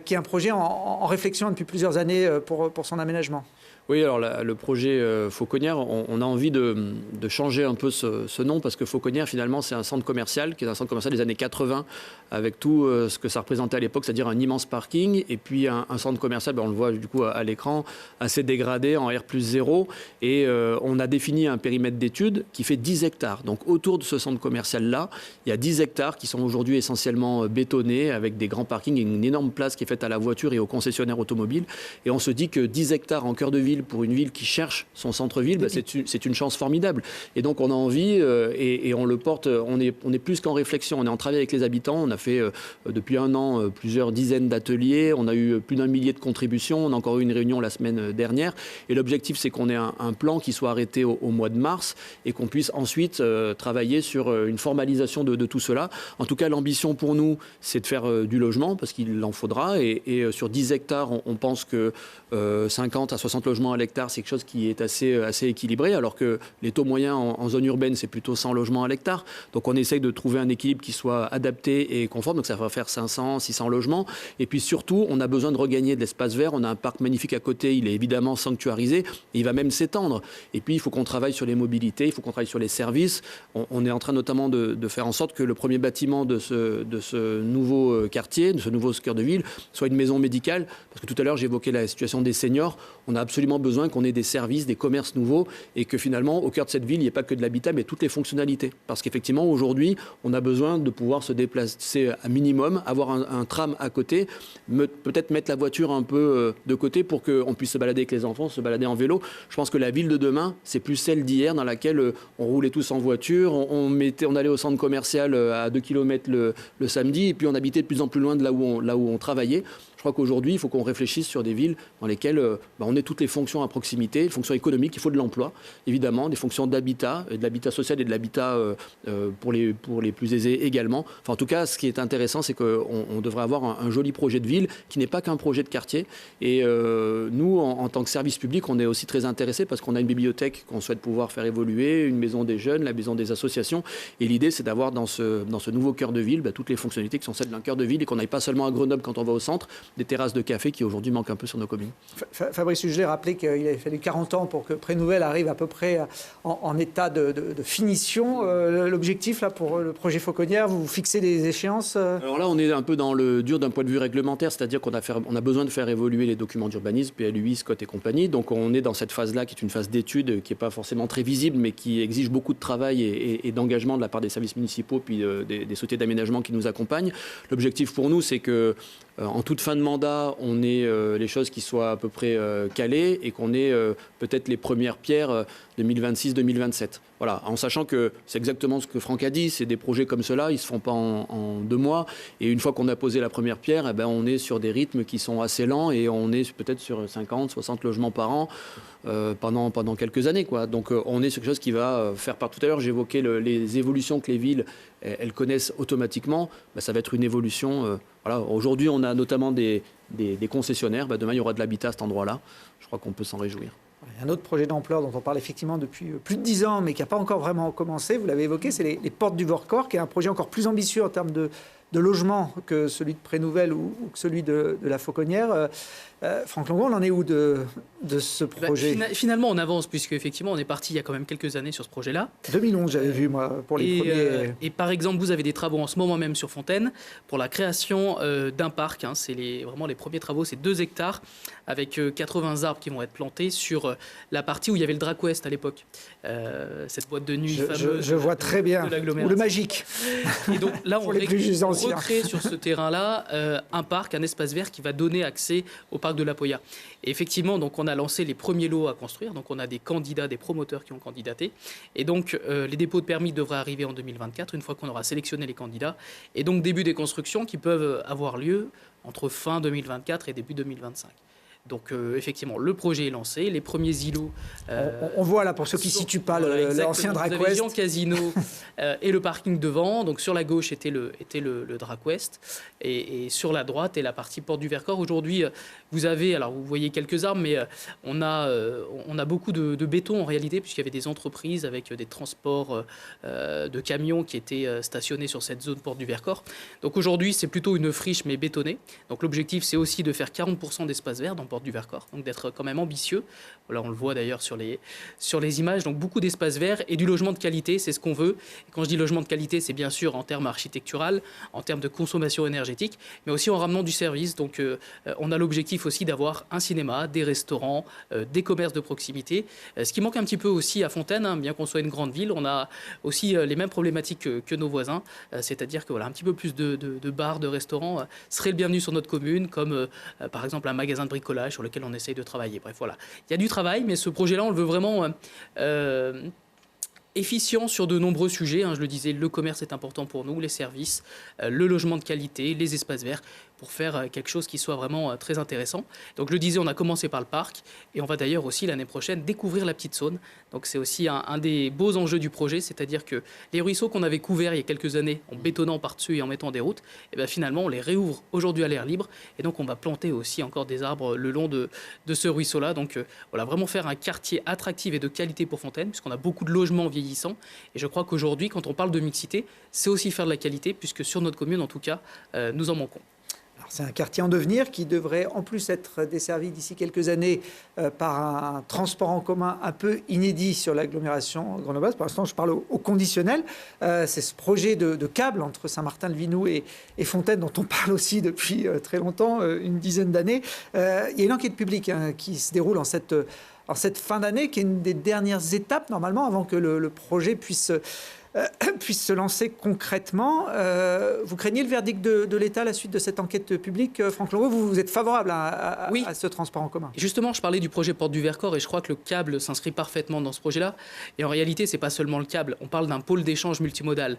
qui est un projet en réflexion depuis plusieurs années pour son aménagement. Oui, alors le projet Fauconnière, on a envie de changer un peu ce nom parce que Fauconnière, finalement, c'est un centre commercial qui est un centre commercial des années 80 avec tout ce que ça représentait à l'époque, c'est-à-dire un immense parking et puis un centre commercial, on le voit du coup à l'écran, assez dégradé en R+0 et on a défini un périmètre d'étude qui fait 10 hectares. Donc autour de ce centre commercial-là, il y a 10 hectares qui sont aujourd'hui essentiellement bétonnés avec des grands parkings et une énorme place qui est faite à la voiture et aux concessionnaires automobiles. Et on se dit que 10 hectares en cœur de ville pour une ville qui cherche son centre-ville, c'est une chance formidable. Et donc on a envie, et on le porte, on est plus qu'en réflexion, on est en travail avec les habitants, on a fait depuis un an plusieurs dizaines d'ateliers, on a eu plus d'1 millier de contributions, on a encore eu une réunion la semaine dernière, et l'objectif c'est qu'on ait un plan qui soit arrêté au mois de mars, et qu'on puisse ensuite travailler sur une formalisation de tout cela. En tout cas, l'ambition pour nous, c'est de faire du logement, parce qu'il en faudra, et sur 10 hectares, on pense que 50 à 60 logements à l'hectare, c'est quelque chose qui est assez équilibré, alors que les taux moyens en zone urbaine, c'est plutôt 100 logements à l'hectare. Donc on essaye de trouver un équilibre qui soit adapté et conforme, donc ça va faire 500, 600 logements. Et puis surtout, on a besoin de regagner de l'espace vert. On a un parc magnifique à côté, il est évidemment sanctuarisé, et il va même s'étendre. Et puis il faut qu'on travaille sur les mobilités, il faut qu'on travaille sur les services. On est en train notamment de faire en sorte que le premier bâtiment de ce nouveau quartier, de ce nouveau cœur de ville, soit une maison médicale. Parce que tout à l'heure, j'évoquais la situation des seniors. On a absolument vraiment besoin qu'on ait des services, des commerces nouveaux et que finalement, au cœur de cette ville, il n'y ait pas que de l'habitat, mais toutes les fonctionnalités. Parce qu'effectivement, aujourd'hui, on a besoin de pouvoir se déplacer à minimum, avoir un tram à côté, peut-être mettre la voiture un peu de côté pour qu'on puisse se balader avec les enfants, se balader en vélo. Je pense que la ville de demain, c'est plus celle d'hier dans laquelle on roulait tous en voiture, on allait au centre commercial à 2 km le samedi et puis on habitait de plus en plus loin de là où on travaillait. Je crois qu'aujourd'hui, il faut qu'on réfléchisse sur des villes dans lesquelles on ait toutes les fonctions à proximité, les fonctions économiques, il faut de l'emploi, évidemment, des fonctions d'habitat, de l'habitat social et de l'habitat pour les plus aisés également. Enfin, en tout cas, ce qui est intéressant, c'est qu'on devrait avoir un joli projet de ville qui n'est pas qu'un projet de quartier. Et nous, en tant que service public, on est aussi très intéressés parce qu'on a une bibliothèque qu'on souhaite pouvoir faire évoluer, une maison des jeunes, la maison des associations. Et l'idée, c'est d'avoir dans ce nouveau cœur de ville toutes les fonctionnalités qui sont celles d'un cœur de ville et qu'on n'aille pas seulement à Grenoble quand on va au centre, des terrasses de café qui aujourd'hui manquent un peu sur nos communes. Fabrice Hugelet rappelait qu'il avait fallu 40 ans pour que Prénouvelle arrive à peu près en état de finition. L'objectif là, pour le projet Fauconnière, vous fixez des échéances Alors là, on est un peu dans le dur d'un point de vue réglementaire, c'est-à-dire qu'on a besoin de faire évoluer les documents d'urbanisme, PLUI, SCOT et compagnie. Donc on est dans cette phase-là qui est une phase d'étude qui n'est pas forcément très visible, mais qui exige beaucoup de travail et d'engagement de la part des services municipaux puis des sociétés d'aménagement qui nous accompagnent. L'objectif pour nous, c'est que en toute fin de mandat, on ait les choses qui soient à peu près calées et qu'on ait peut-être les premières pierres 2026-2027. Voilà, en sachant que c'est exactement ce que Franck a dit, c'est des projets comme cela, ils ne se font pas en 2 mois. Et une fois qu'on a posé la première pierre, on est sur des rythmes qui sont assez lents et on est peut-être sur 50, 60 logements par an pendant quelques années, quoi. Donc on est sur quelque chose qui va faire part. Tout à l'heure, j'évoquais les évolutions que les villes elles connaissent automatiquement. Ça va être une évolution. Voilà. Aujourd'hui, on a notamment des concessionnaires. Demain, il y aura de l'habitat à cet endroit-là. Je crois qu'on peut s'en réjouir. Un autre projet d'ampleur dont on parle effectivement depuis plus de 10 ans, mais qui n'a pas encore vraiment commencé, vous l'avez évoqué, c'est les portes du Vercors, qui est un projet encore plus ambitieux en termes de logement que celui de Prénouvelle ou que celui de la Fauconnière. Franck Longon, on en est où de ce projet Finalement, on avance, puisque effectivement, on est parti il y a quand même quelques années sur ce projet-là. 2011, j'avais vu, moi, pour les premiers... Et par exemple, vous avez des travaux en ce moment même sur Fontaine pour la création d'un parc. C'est vraiment les premiers travaux, c'est 2 hectares avec 80 arbres qui vont être plantés sur la partie où il y avait le Drac Ouest à l'époque. Cette boîte de nuit fameuse. Je vois très bien. Ou le Magique. Et donc là, on recrée sur ce terrain-là un parc, un espace vert qui va donner accès au parc de la Poya. Et effectivement, donc on a lancé les premiers lots à construire. Donc on a des candidats, des promoteurs qui ont candidaté. Et donc les dépôts de permis devraient arriver en 2024, une fois qu'on aura sélectionné les candidats. Et donc début des constructions qui peuvent avoir lieu entre fin 2024 et début 2025. Donc effectivement, le projet est lancé, les premiers îlots... on voit là, pour ceux qui ne situent pas l'ancien Drac Ouest. Vous avez Casino et le parking devant. Donc sur la gauche était le Drac Ouest et sur la droite est la partie porte du Vercors. Aujourd'hui, vous avez, alors vous voyez quelques arbres, mais on a beaucoup de béton en réalité, puisqu'il y avait des entreprises avec des transports de camions qui étaient stationnés sur cette zone porte du Vercors. Donc aujourd'hui, c'est plutôt une friche mais bétonnée. Donc l'objectif, c'est aussi de faire 40% d'espace vert dans porte du Vercors, donc d'être quand même ambitieux. Là, on le voit d'ailleurs sur les images, donc beaucoup d'espace vert et du logement de qualité, c'est ce qu'on veut. Et quand je dis logement de qualité, c'est bien sûr en termes architectural, en termes de consommation énergétique, mais aussi en ramenant du service. Donc on a l'objectif aussi d'avoir un cinéma, des restaurants, des commerces de proximité. Ce qui manque un petit peu aussi à Fontaine, bien qu'on soit une grande ville, on a aussi les mêmes problématiques que nos voisins, c'est-à-dire que un petit peu plus de bars, de restaurants seraient le bienvenu sur notre commune, comme par exemple un magasin de bricolage sur lequel on essaye de travailler. Bref, voilà. Il y a du travail, mais ce projet-là, on le veut vraiment efficient sur de nombreux sujets. Je le disais, le commerce est important pour nous, les services, le logement de qualité, les espaces verts, pour faire quelque chose qui soit vraiment très intéressant. Donc je le disais, on a commencé par le parc et on va d'ailleurs aussi l'année prochaine découvrir la Petite Saône. Donc c'est aussi un des beaux enjeux du projet, c'est-à-dire que les ruisseaux qu'on avait couverts il y a quelques années en bétonnant par-dessus et en mettant des routes, et bien finalement on les réouvre aujourd'hui à l'air libre et donc on va planter aussi encore des arbres le long de ce ruisseau-là. Donc voilà, vraiment faire un quartier attractif et de qualité pour Fontaine, puisqu'on a beaucoup de logements vieillissants et je crois qu'aujourd'hui quand on parle de mixité, c'est aussi faire de la qualité, puisque sur notre commune en tout cas, nous en manquons. C'est un quartier en devenir qui devrait en plus être desservi d'ici quelques années par un transport en commun un peu inédit sur l'agglomération grenobloise. Pour l'instant, je parle au conditionnel. C'est ce projet de câble entre Saint-Martin-le-Vinoux et Fontaine dont on parle aussi depuis très longtemps, une dizaine d'années. Il y a une enquête publique qui se déroule en cette fin d'année, qui est une des dernières étapes normalement avant que le projet puisse se lancer concrètement. Vous craignez le verdict de l'État à la suite de cette enquête publique, Franck Langereau? Vous êtes favorable à ce transport en commun? Justement, je parlais du projet Porte du Vercors et je crois que le câble s'inscrit parfaitement dans ce projet-là. Et en réalité, ce n'est pas seulement le câble, on parle d'un pôle d'échange multimodal.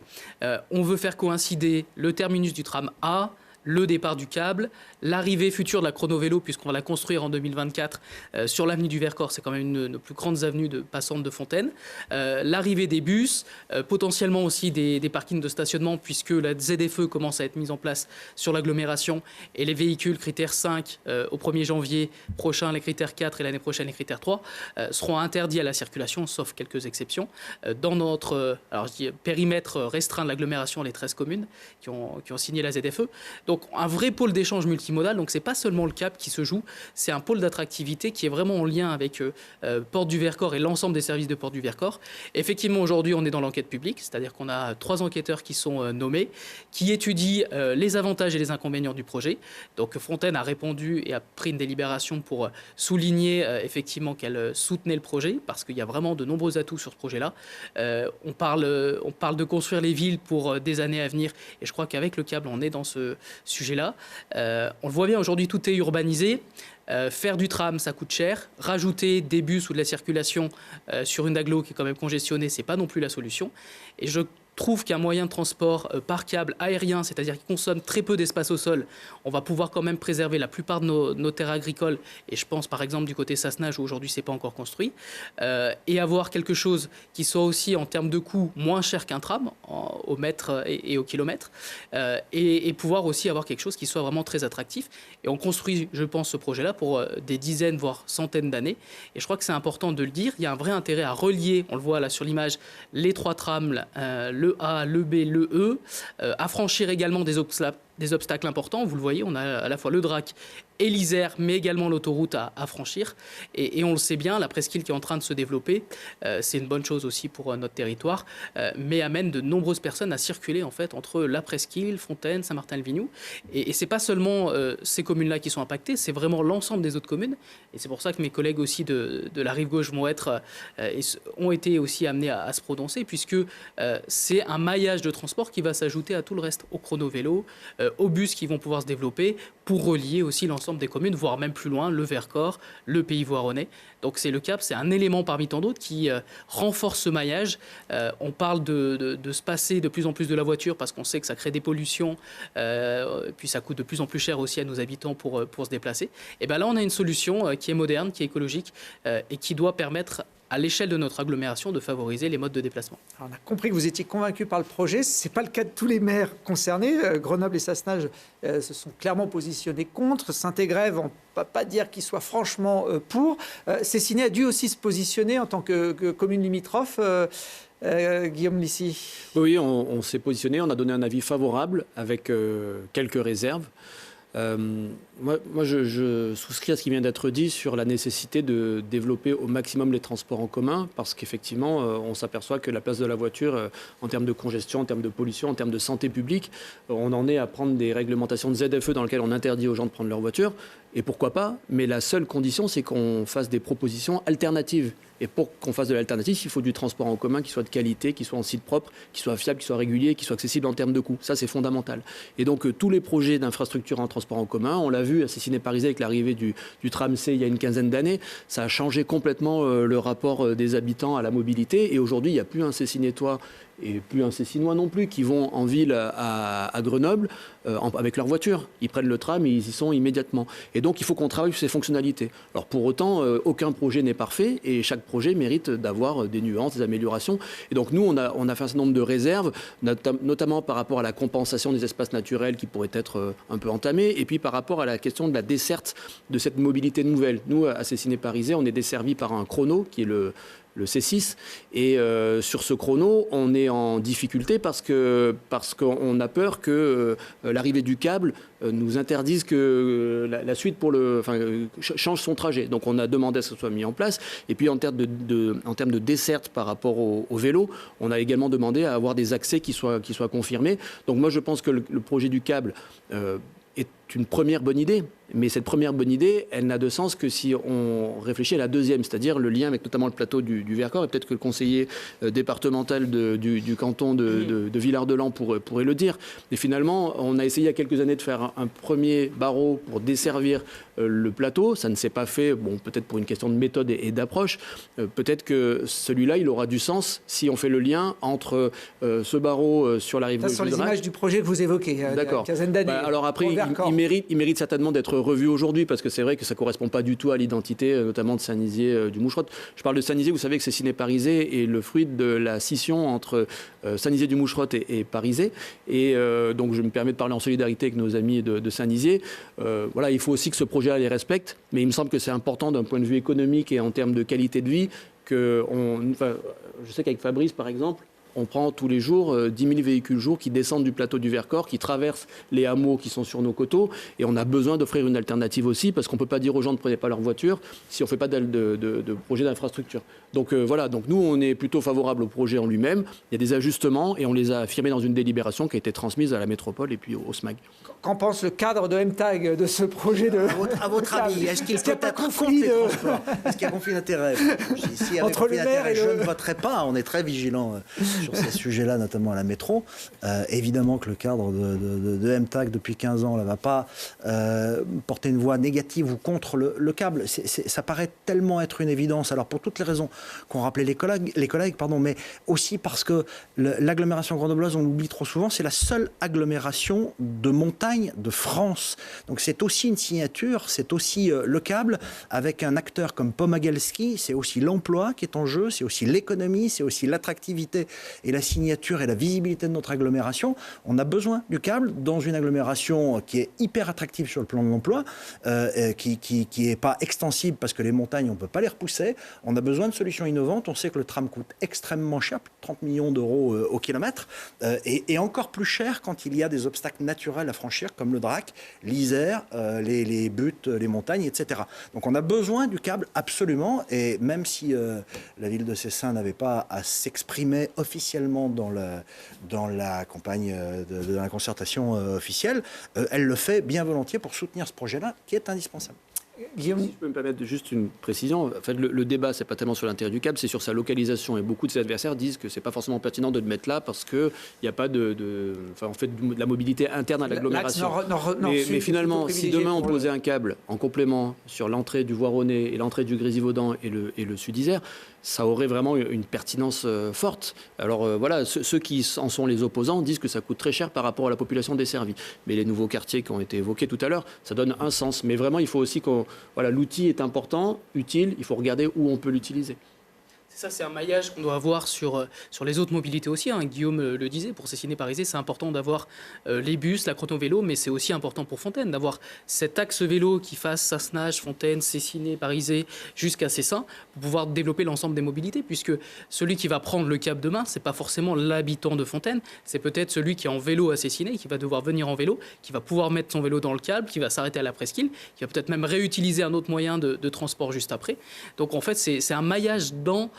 On veut faire coïncider le terminus du tram A, le départ du câble, l'arrivée future de la chrono-vélo, puisqu'on va la construire en 2024 sur l'avenue du Vercors, c'est quand même une de nos plus grandes avenues passantes de Fontaine, l'arrivée des bus, potentiellement aussi des parkings de stationnement, puisque la ZFE commence à être mise en place sur l'agglomération, et les véhicules critères 5 au 1er janvier prochain, les critères 4 et l'année prochaine les critères 3, seront interdits à la circulation, sauf quelques exceptions, dans notre périmètre restreint de l'agglomération, les 13 communes qui ont signé la ZFE. Donc un vrai pôle d'échange multimodal, donc c'est pas seulement le câble qui se joue, c'est un pôle d'attractivité qui est vraiment en lien avec Porte du Vercors et l'ensemble des services de Porte du Vercors. Effectivement, aujourd'hui, on est dans l'enquête publique, c'est-à-dire qu'on a 3 enquêteurs qui sont nommés, qui étudient les avantages et les inconvénients du projet. Donc Fontaine a répondu et a pris une délibération pour souligner effectivement qu'elle soutenait le projet, parce qu'il y a vraiment de nombreux atouts sur ce projet-là. On parle de construire les villes pour des années à venir, et je crois qu'avec le câble, on est dans ce sujet-là. On le voit bien, aujourd'hui, tout est urbanisé. Faire du tram, ça coûte cher. Rajouter des bus ou de la circulation sur une agglo qui est quand même congestionnée, c'est pas non plus la solution. Et je trouve qu'un moyen de transport par câble aérien, c'est-à-dire qui consomme très peu d'espace au sol, on va pouvoir quand même préserver la plupart de nos terres agricoles, et je pense par exemple du côté Sassenage où aujourd'hui c'est pas encore construit, et avoir quelque chose qui soit aussi en termes de coût moins cher qu'un tram au mètre et au kilomètre, et pouvoir aussi avoir quelque chose qui soit vraiment très attractif. Et on construit, je pense, ce projet-là pour des dizaines voire centaines d'années, et je crois que c'est important de le dire. Il y a un vrai intérêt à relier, on le voit là sur l'image, les 3 trams, le A, le B, le E, à franchir également des obstacles importants. Vous le voyez, on a à la fois le Drac et l'Isère, mais également l'autoroute à franchir. Et on le sait bien, la presqu'île qui est en train de se développer, c'est une bonne chose aussi pour notre territoire, mais amène de nombreuses personnes à circuler en fait entre la presqu'île, Fontaine, Saint-Martin-le-Vinoux. Et c'est pas seulement ces communes-là qui sont impactées, c'est vraiment l'ensemble des autres communes. Et c'est pour ça que mes collègues aussi de la rive gauche ont été aussi amenés à se prononcer, puisque c'est un maillage de transport qui va s'ajouter à tout le reste, au chrono-vélo, aux bus qui vont pouvoir se développer pour relier aussi l'ensemble des communes, voire même plus loin, le Vercors, le Pays Voironnais. Donc c'est le câble, c'est un élément parmi tant d'autres qui renforce ce maillage. On parle de se passer de plus en plus de la voiture parce qu'on sait que ça crée des pollutions, puis ça coûte de plus en plus cher aussi à nos habitants pour se déplacer. Et bien là, on a une solution qui est moderne, qui est écologique et qui doit permettre à l'échelle de notre agglomération de favoriser les modes de déplacement. Alors, on a compris que vous étiez convaincu par le projet. Ce n'est pas le cas de tous les maires concernés. Grenoble et Sassenage se sont clairement positionnés contre. Saint-Égrève, on ne peut pas dire qu'ils soient franchement pour. Cessigny a dû aussi se positionner en tant que commune limitrophe. Guillaume Lissy. Oui, on s'est positionné, on a donné un avis favorable avec quelques réserves. Moi, je souscris à ce qui vient d'être dit sur la nécessité de développer au maximum les transports en commun, parce qu'effectivement, on s'aperçoit que la place de la voiture, en termes de congestion, en termes de pollution, en termes de santé publique, on en est à prendre des réglementations de ZFE dans lesquelles on interdit aux gens de prendre leur voiture. Et pourquoi pas? Mais la seule condition, c'est qu'on fasse des propositions alternatives. Et pour qu'on fasse de l'alternative, il faut du transport en commun qui soit de qualité, qui soit en site propre, qui soit fiable, qui soit régulier, qui soit accessible en termes de coût. Ça, c'est fondamental. Et donc, tous les projets d'infrastructure en transport en commun, on l'a vu à Cessigny-Parisais avec l'arrivée du tram C il y a une quinzaine d'années, ça a changé complètement le rapport des habitants à la mobilité. Et aujourd'hui, il n'y a plus un Cessignétois et plus un Cessinois non plus qui vont en ville à Grenoble avec leur voiture. Ils prennent le tram et ils y sont immédiatement. Et donc, il faut qu'on travaille sur ces fonctionnalités. Alors, pour autant, aucun projet n'est parfait et chaque projet mérite d'avoir des nuances, des améliorations. Et donc, nous, on a fait un certain nombre de réserves, notamment par rapport à la compensation des espaces naturels qui pourraient être un peu entamés, et puis par rapport à la question de la desserte de cette mobilité nouvelle. Nous, à Cessigny-Parisais, on est desservi par un chrono qui est C6. Et sur ce chrono, on est en difficulté parce qu'on a peur que l'arrivée du câble nous interdise que la suite change son trajet. Donc on a demandé à ce que ce soit mis en place. Et puis en termes de desserte par rapport au vélo, on a également demandé à avoir des accès qui soient confirmés. Donc moi je pense que le projet du câble est une première bonne idée. Mais cette première bonne idée, elle n'a de sens que si on réfléchit à la deuxième, c'est-à-dire le lien avec notamment le plateau du Vercors, et peut-être que le conseiller départemental du canton de Villard-de-Lans pourrait le dire. Mais finalement, on a essayé il y a quelques années de faire un premier barreau pour desservir le plateau. Ça ne s'est pas fait, peut-être pour une question de méthode et d'approche. Peut-être que celui-là, il aura du sens si on fait le lien entre ce barreau sur la rive gauche du Drac. Ce sont les images du projet que vous évoquez, il y a une quinzaine d'années. Alors après, il mérite certainement d'être revu aujourd'hui parce que c'est vrai que ça ne correspond pas du tout à l'identité, notamment de Saint-Nizier du Moucherotte. Je parle de Saint-Nizier, vous savez que c'est Ciné-Parisé et le fruit de la scission entre Saint-Nizier du Moucherotte et Parisé. Et donc je me permets de parler en solidarité avec nos amis de Saint-Nizier. Voilà, il faut aussi que ce projet-là les respecte, mais il me semble que c'est important d'un point de vue économique et en termes de qualité de vie je sais qu'avec Fabrice, par exemple, on prend tous les jours 10 000 véhicules jour qui descendent du plateau du Vercors, qui traversent les hameaux qui sont sur nos coteaux. Et on a besoin d'offrir une alternative aussi, parce qu'on ne peut pas dire aux gens ne prenez pas leur voiture si on ne fait pas de projet d'infrastructure. Donc voilà, donc nous, on est plutôt favorable au projet en lui-même. Il y a des ajustements et on les a affirmés dans une délibération qui a été transmise à la métropole et puis au SMAG. Qu'en pense le cadre de MTAG de ce projet de... À votre avis, est-ce qu'il peut être contre les transports ? Est-ce qu'il y a conflit d'intérêt ? Si entre le maire et je ne voterai pas. On est très vigilants sur ces sujets-là, notamment à la métro. Évidemment que le cadre de MTAG depuis 15 ans ne va pas porter une voix négative ou contre le câble. Ça paraît tellement être une évidence. Alors pour toutes les raisons qu'ont rappelé les collègues, mais aussi parce que l'agglomération grenobloise, on l'oublie trop souvent, c'est la seule agglomération de montagne de France. Donc c'est aussi une signature, c'est aussi le câble, avec un acteur comme Pomagalski, c'est aussi l'emploi qui est en jeu, c'est aussi l'économie, c'est aussi l'attractivité et la signature et la visibilité de notre agglomération. On a besoin du câble dans une agglomération qui est hyper attractive sur le plan de l'emploi, qui n'est pas extensible parce que les montagnes, on ne peut pas les repousser. On a besoin de solutions innovantes. On sait que le tram coûte extrêmement cher, 30 millions d'euros au kilomètre, et encore plus cher quand il y a des obstacles naturels à franchir, comme le Drac, l'Isère, les buttes, les montagnes, etc. Donc on a besoin du câble absolument, et même si la ville de Cessin n'avait pas à s'exprimer officiellement dans la campagne de la concertation officielle, elle le fait bien volontiers pour soutenir ce projet-là qui est indispensable. Guillaume, si je peux me permettre juste une précision, en fait, le débat, c'est pas tellement sur l'intérêt du câble, c'est sur sa localisation. Et beaucoup de ses adversaires disent que c'est pas forcément pertinent de le mettre là parce qu'il n'y a pas de la mobilité interne à l'agglomération. Mais finalement, si demain on posait un câble en complément sur l'entrée du Voironnais et l'entrée du Grésivaudan et le Sud-Isère, ça aurait vraiment une pertinence forte. Alors voilà, ceux qui en sont les opposants disent que ça coûte très cher par rapport à la population desservie. Mais les nouveaux quartiers qui ont été évoqués tout à l'heure, ça donne un sens. Mais vraiment, il faut aussi l'outil est important, utile, il faut regarder où on peut l'utiliser. Ça, c'est un maillage qu'on doit avoir sur les autres mobilités aussi. Guillaume le disait, pour Cessinet-Parisé, c'est important d'avoir les bus, la chrono-vélo, mais c'est aussi important pour Fontaine d'avoir cet axe vélo qui fasse Sassenage, Fontaine, Cessinet-Parisé jusqu'à Cessin pour pouvoir développer l'ensemble des mobilités, puisque celui qui va prendre le câble demain, c'est pas forcément l'habitant de Fontaine, c'est peut-être celui qui est en vélo à Cessinet, qui va devoir venir en vélo, qui va pouvoir mettre son vélo dans le câble, qui va s'arrêter à la presqu'île, qui va peut-être même réutiliser un autre moyen de transport juste après. Donc en fait, c'est un maillage dans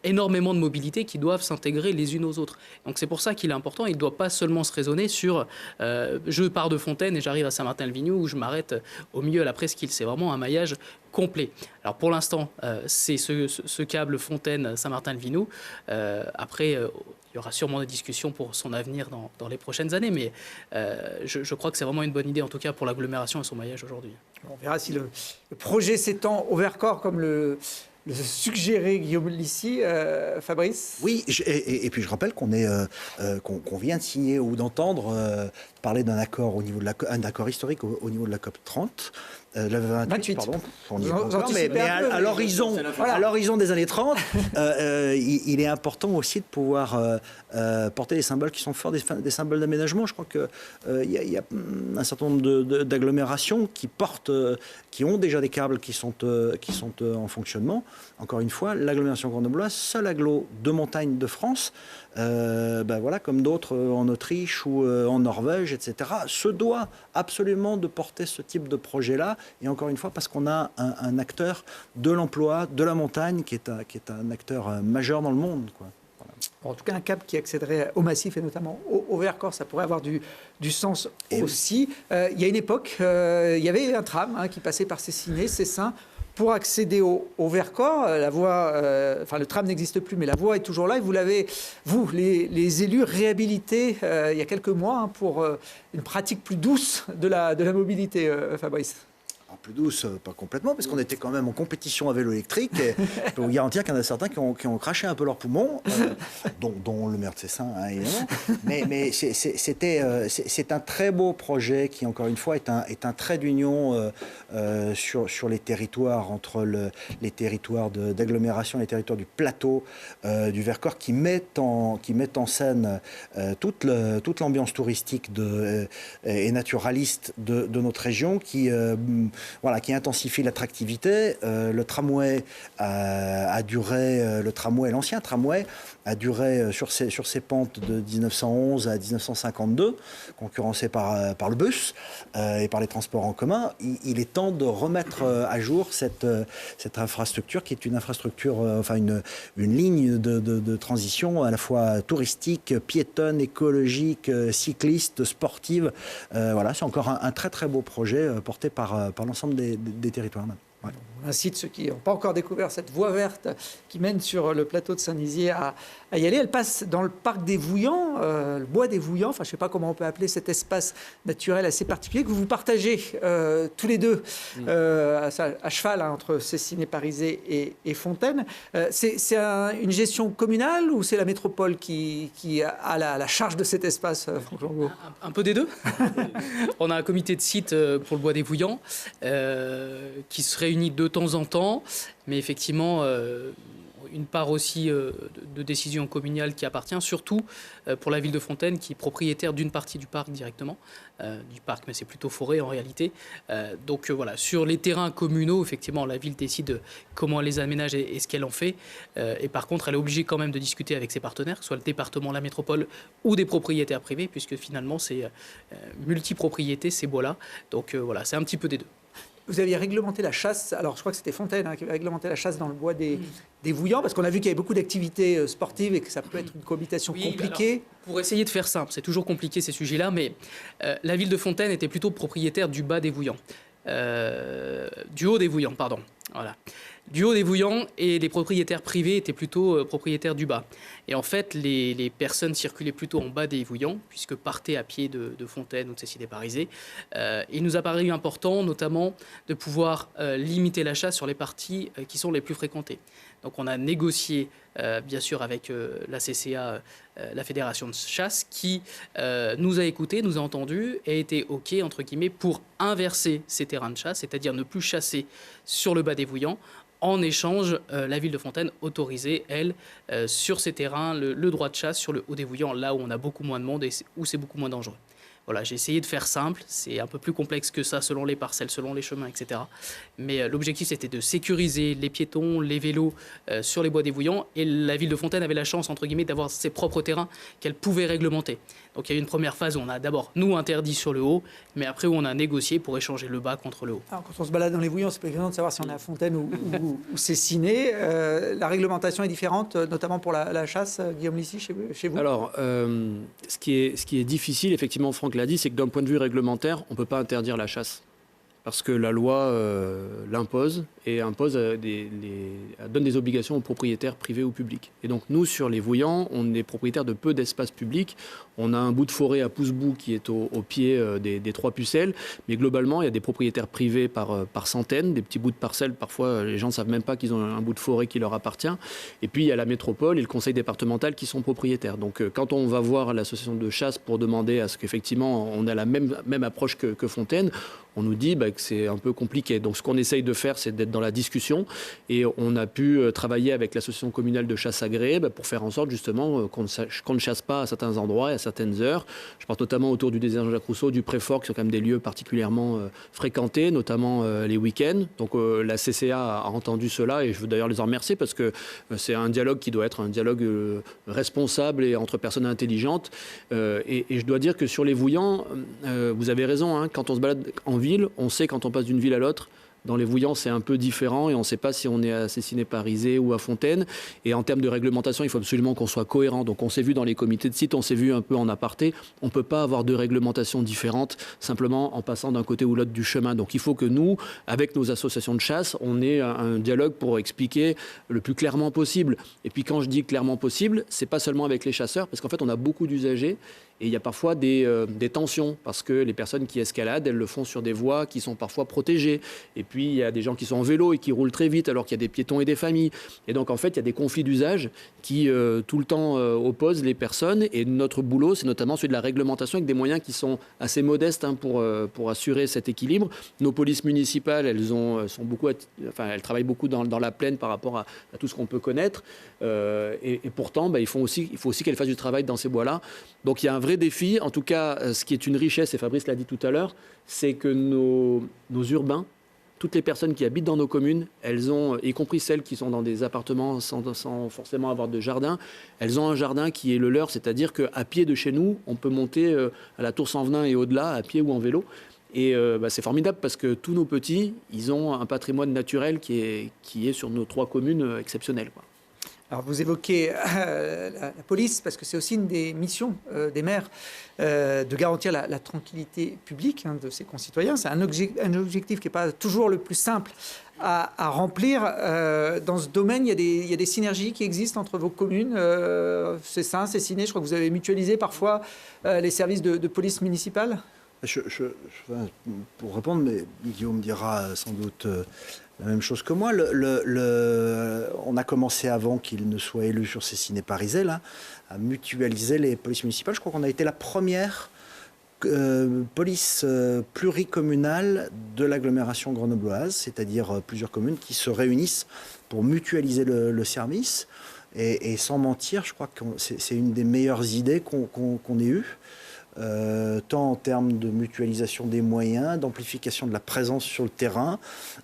énormément de mobilités qui doivent s'intégrer les unes aux autres. Donc c'est pour ça qu'il est important, il ne doit pas seulement se raisonner sur je pars de Fontaine et j'arrive à Saint-Martin-le-Vignoux où je m'arrête au milieu à la presqu'île. C'est vraiment un maillage complet. Alors pour l'instant, c'est ce câble Fontaine-Saint-Martin-le-Vignoux. Après, il y aura sûrement des discussions pour son avenir dans les prochaines années, mais je crois que c'est vraiment une bonne idée, en tout cas pour l'agglomération et son maillage aujourd'hui. On verra si le projet s'étend au Vercors comme le suggérait Guillaume Lissy, Fabrice. Oui, et puis je rappelle qu'on vient de signer ou d'entendre parler d'un accord un accord historique au niveau de la COP 30. la 28, 28. pardon, on y est Vous pas encore, anticipez mais un peu, à l'horizon, à l'horizon des années 30, il est important aussi de pouvoir porter des symboles qui sont forts, des symboles d'aménagement. Je crois qu'il y a un certain nombre d'agglomérations qui ont déjà des câbles qui sont en fonctionnement. Encore une fois, l'agglomération grenobloise, seul agglo de montagne de France, voilà, comme d'autres en Autriche ou en Norvège, etc., se doit absolument de porter ce type de projet-là. Et encore une fois, parce qu'on a un acteur de l'emploi, de la montagne, qui est un acteur majeur dans le monde, quoi. En tout cas, un câble qui accéderait au massif et notamment au Vercors, ça pourrait avoir du sens aussi. Il y a une époque, il y avait un tram qui passait par Cessiné, Cessin. Pour accéder au Vercors, la voie, le tram n'existe plus, mais la voie est toujours là. Et vous l'avez, vous, les élus, réhabilité il y a quelques mois pour une pratique plus douce de la mobilité, Fabrice. Plus douce, pas complètement, parce qu'on était quand même en compétition à vélo électrique. Et je peux vous garantir qu'il y en a certains qui ont craché un peu leurs poumons, dont le maire de Cessin, évidemment. Mais c'est un très beau projet qui, encore une fois, est un trait d'union sur les territoires, entre les territoires d'agglomération et les territoires du plateau du Vercors, qui mettent en scène toute l'ambiance touristique et naturaliste de notre région, qui intensifie l'attractivité. Le tramway a duré, l'ancien tramway a duré sur ses pentes de 1911 à 1952, concurrencé par le bus et par les transports en commun. Il est temps de remettre à jour cette infrastructure qui est une infrastructure, une ligne de transition à la fois touristique, piétonne, écologique, cycliste, sportive. C'est encore un très très beau projet porté par l'ensemble des territoires. Ouais. On incite ceux qui n'ont pas encore découvert cette voie verte qui mène sur le plateau de Saint-Nizier à y aller. Elle passe dans le parc des Vouillans, le bois des Vouillans, je ne sais pas comment on peut appeler cet espace naturel assez particulier que vous partagez tous les deux à cheval entre Cessiné, Parisé et Fontaine. C'est une gestion communale ou c'est la métropole qui a la charge de cet espace, Franck Langot ? Un peu des deux. On a un comité de site pour le bois des Vouillans qui se réunit de temps en temps, mais effectivement une part aussi de décision communale qui appartient, surtout pour la ville de Fontaine, qui est propriétaire d'une partie du parc directement, du parc, mais c'est plutôt forêt en réalité. Donc voilà, sur les terrains communaux, effectivement, la ville décide comment elle les aménage et ce qu'elle en fait. Et par contre, elle est obligée quand même de discuter avec ses partenaires, que ce soit le département, la métropole ou des propriétaires privés, puisque finalement, c'est multipropriété, ces bois-là. Donc voilà, c'est un petit peu des deux. Vous aviez réglementé la chasse, alors je crois que c'était Fontaine qui avait réglementé la chasse dans le bois des Vouillans, parce qu'on a vu qu'il y avait beaucoup d'activités sportives et que ça peut être une cohabitation compliquée. Alors, pour essayer de faire simple, c'est toujours compliqué ces sujets-là, mais la ville de Fontaine était plutôt propriétaire du bas des Vouillans. Du haut des Vouillans, pardon. Voilà. Du haut des Vouillans, et les propriétaires privés étaient plutôt propriétaires du bas. Et en fait, les personnes circulaient plutôt en bas des Vouillans, puisque partaient à pied de Fontaine ou de Cessiné-Parisé. Il nous a paru important, notamment, de pouvoir limiter la chasse sur les parties qui sont les plus fréquentées. Donc on a négocié, bien sûr, avec la CCA, la Fédération de chasse, qui nous a écoutés, nous a entendus, et a été OK, entre guillemets, pour inverser ces terrains de chasse, c'est-à-dire ne plus chasser sur le bas des Vouillans. En échange, la ville de Fontaine autorisait, elle, sur ces terrains, le droit de chasse sur le haut des Vouillans, là où on a beaucoup moins de monde et où c'est beaucoup moins dangereux. Voilà, j'ai essayé de faire simple, c'est un peu plus complexe que ça selon les parcelles, selon les chemins, etc. Mais l'objectif, c'était de sécuriser les piétons, les vélos sur les bois des Vouillans, et la ville de Fontaine avait la chance, entre guillemets, d'avoir ses propres terrains qu'elle pouvait réglementer. Donc il y a eu une première phase où on a d'abord, nous, interdit sur le haut, mais après où on a négocié pour échanger le bas contre le haut. Alors, quand on se balade dans les Vouillans, c'est pas évident de savoir si on est à Fontaine ou Cessiné. La réglementation est différente, notamment pour la chasse, Guillaume Lissy, chez vous. Alors, ce qui est difficile, effectivement, Franck l'a dit, c'est que d'un point de vue réglementaire, on ne peut pas interdire la chasse. Parce que la loi l'impose et impose donne des obligations aux propriétaires privés ou publics. Et donc nous, sur les Vouillans, on est propriétaire de peu d'espaces publics. On a un bout de forêt à Poussebout qui est au pied des 3 Pucelles, mais globalement, il y a des propriétaires privés par centaines, des petits bouts de parcelles. Parfois, les gens ne savent même pas qu'ils ont un bout de forêt qui leur appartient. Et puis, il y a la métropole et le conseil départemental qui sont propriétaires. Donc, quand on va voir l'association de chasse pour demander à ce qu'effectivement, on a la même approche que Fontaine, on nous dit que c'est un peu compliqué. Donc ce qu'on essaye de faire, c'est d'être dans la discussion. Et on a pu travailler avec l'association communale de chasse agréée pour faire en sorte justement qu'on ne chasse pas à certains endroits et à certaines heures. Je pense notamment autour du désert Jacques Rousseau, du Préfort, qui sont quand même des lieux particulièrement fréquentés, notamment les week-ends. Donc la CCA a entendu cela et je veux d'ailleurs les en remercier parce que c'est un dialogue qui doit être un dialogue responsable et entre personnes intelligentes. Et je dois dire que sur les Vouillans, vous avez raison, hein, quand on se balade en ville, on sait quand on passe d'une ville à l'autre. Dans les Vouillans, c'est un peu différent et on ne sait pas si on est à Cessiné-Parisé ou à Fontaine. Et en termes de réglementation, il faut absolument qu'on soit cohérent. Donc on s'est vu dans les comités de site, on s'est vu un peu en aparté. On ne peut pas avoir 2 réglementations différentes simplement en passant d'un côté ou l'autre du chemin. Donc il faut que nous, avec nos associations de chasse, on ait un dialogue pour expliquer le plus clairement possible. Et puis quand je dis clairement possible, ce n'est pas seulement avec les chasseurs, parce qu'en fait on a beaucoup d'usagers. Et il y a parfois des tensions parce que les personnes qui escaladent, elles le font sur des voies qui sont parfois protégées. Et puis, il y a des gens qui sont en vélo et qui roulent très vite alors qu'il y a des piétons et des familles. Et donc, en fait, il y a des conflits d'usage qui, tout le temps, opposent les personnes. Et notre boulot, c'est notamment celui de la réglementation avec des moyens qui sont assez modestes pour assurer cet équilibre. Nos polices municipales, elles travaillent beaucoup dans la plaine par rapport à tout ce qu'on peut connaître. Et pourtant, il faut aussi qu'elles fassent du travail dans ces bois-là. Donc, il y a un vrai défi. En tout cas, ce qui est une richesse, et Fabrice l'a dit tout à l'heure, c'est que nos urbains, toutes les personnes qui habitent dans nos communes, elles ont, y compris celles qui sont dans des appartements sans forcément avoir de jardin, elles ont un jardin qui est le leur, c'est-à-dire qu'à pied de chez nous, on peut monter à la Tour Sanvenin et au-delà, à pied ou en vélo. Et c'est formidable parce que tous nos petits, ils ont un patrimoine naturel qui est sur nos 3 communes exceptionnel, quoi. Alors vous évoquez la police, parce que c'est aussi une des missions des maires de garantir la tranquillité publique de ses concitoyens. C'est un objectif qui n'est pas toujours le plus simple à remplir. Dans ce domaine, il y a des synergies qui existent entre vos communes. Cessin, Cessiné, je crois que vous avez mutualisé parfois les services de police municipale. Pour répondre, mais Guillaume dira sans doute la même chose que moi. On a commencé avant qu'il ne soit élu sur Cessiné-Parisé à mutualiser les polices municipales. Je crois qu'on a été la première police pluricommunale de l'agglomération grenobloise, c'est-à-dire plusieurs communes qui se réunissent pour mutualiser le service. Et sans mentir, je crois que c'est une des meilleures idées qu'on ait eues. Tant en termes de mutualisation des moyens, d'amplification de la présence sur le terrain,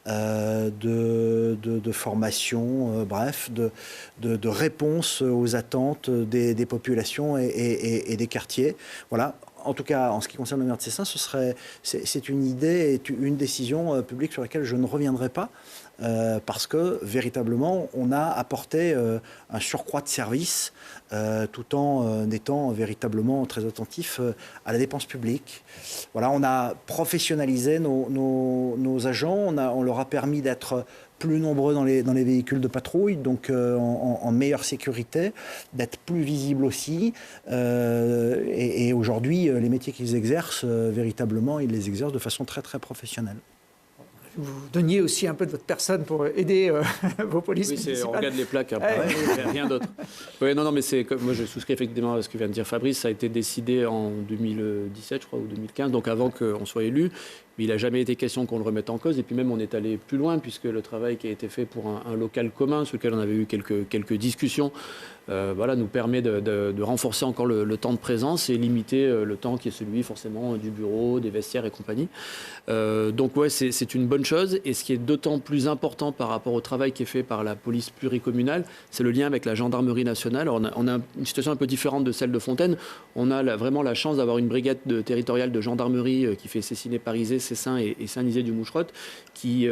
de formation, bref, de réponse aux attentes des populations et des quartiers. Voilà. En tout cas, en ce qui concerne le maire de Cessin, c'est une idée et une décision publique sur laquelle je ne reviendrai pas. Parce que véritablement, on a apporté un surcroît de service tout en étant véritablement très attentif à la dépense publique. Voilà, on a professionnalisé nos agents, on leur a permis d'être plus nombreux dans les véhicules de patrouille, donc en meilleure sécurité, d'être plus visibles aussi. Et aujourd'hui, les métiers qu'ils exercent, véritablement, ils les exercent de façon très, très professionnelle. Vous donniez aussi un peu de votre personne pour aider vos polices municipales. On regarde les plaques après, rien d'autre. Oui, non, mais moi je souscris effectivement à ce que vient de dire Fabrice. Ça a été décidé en 2017, je crois, ou 2015, donc avant qu'on soit élu. Mais il n'a jamais été question qu'on le remette en cause. Et puis même, on est allé plus loin, puisque le travail qui a été fait pour un local commun, sur lequel on avait eu quelques discussions, nous permet de renforcer encore le temps de présence et limiter le temps qui est celui forcément du bureau, des vestiaires et compagnie. Donc ouais, c'est une bonne chose. Et ce qui est d'autant plus important par rapport au travail qui est fait par la police pluricommunale, c'est le lien avec la gendarmerie nationale. Alors on a une situation un peu différente de celle de Fontaine. On a vraiment la chance d'avoir une brigade territoriale de gendarmerie qui fait Cessiné-Parisé. Cessin et Saint-Nizier-du-Moucherotte, qui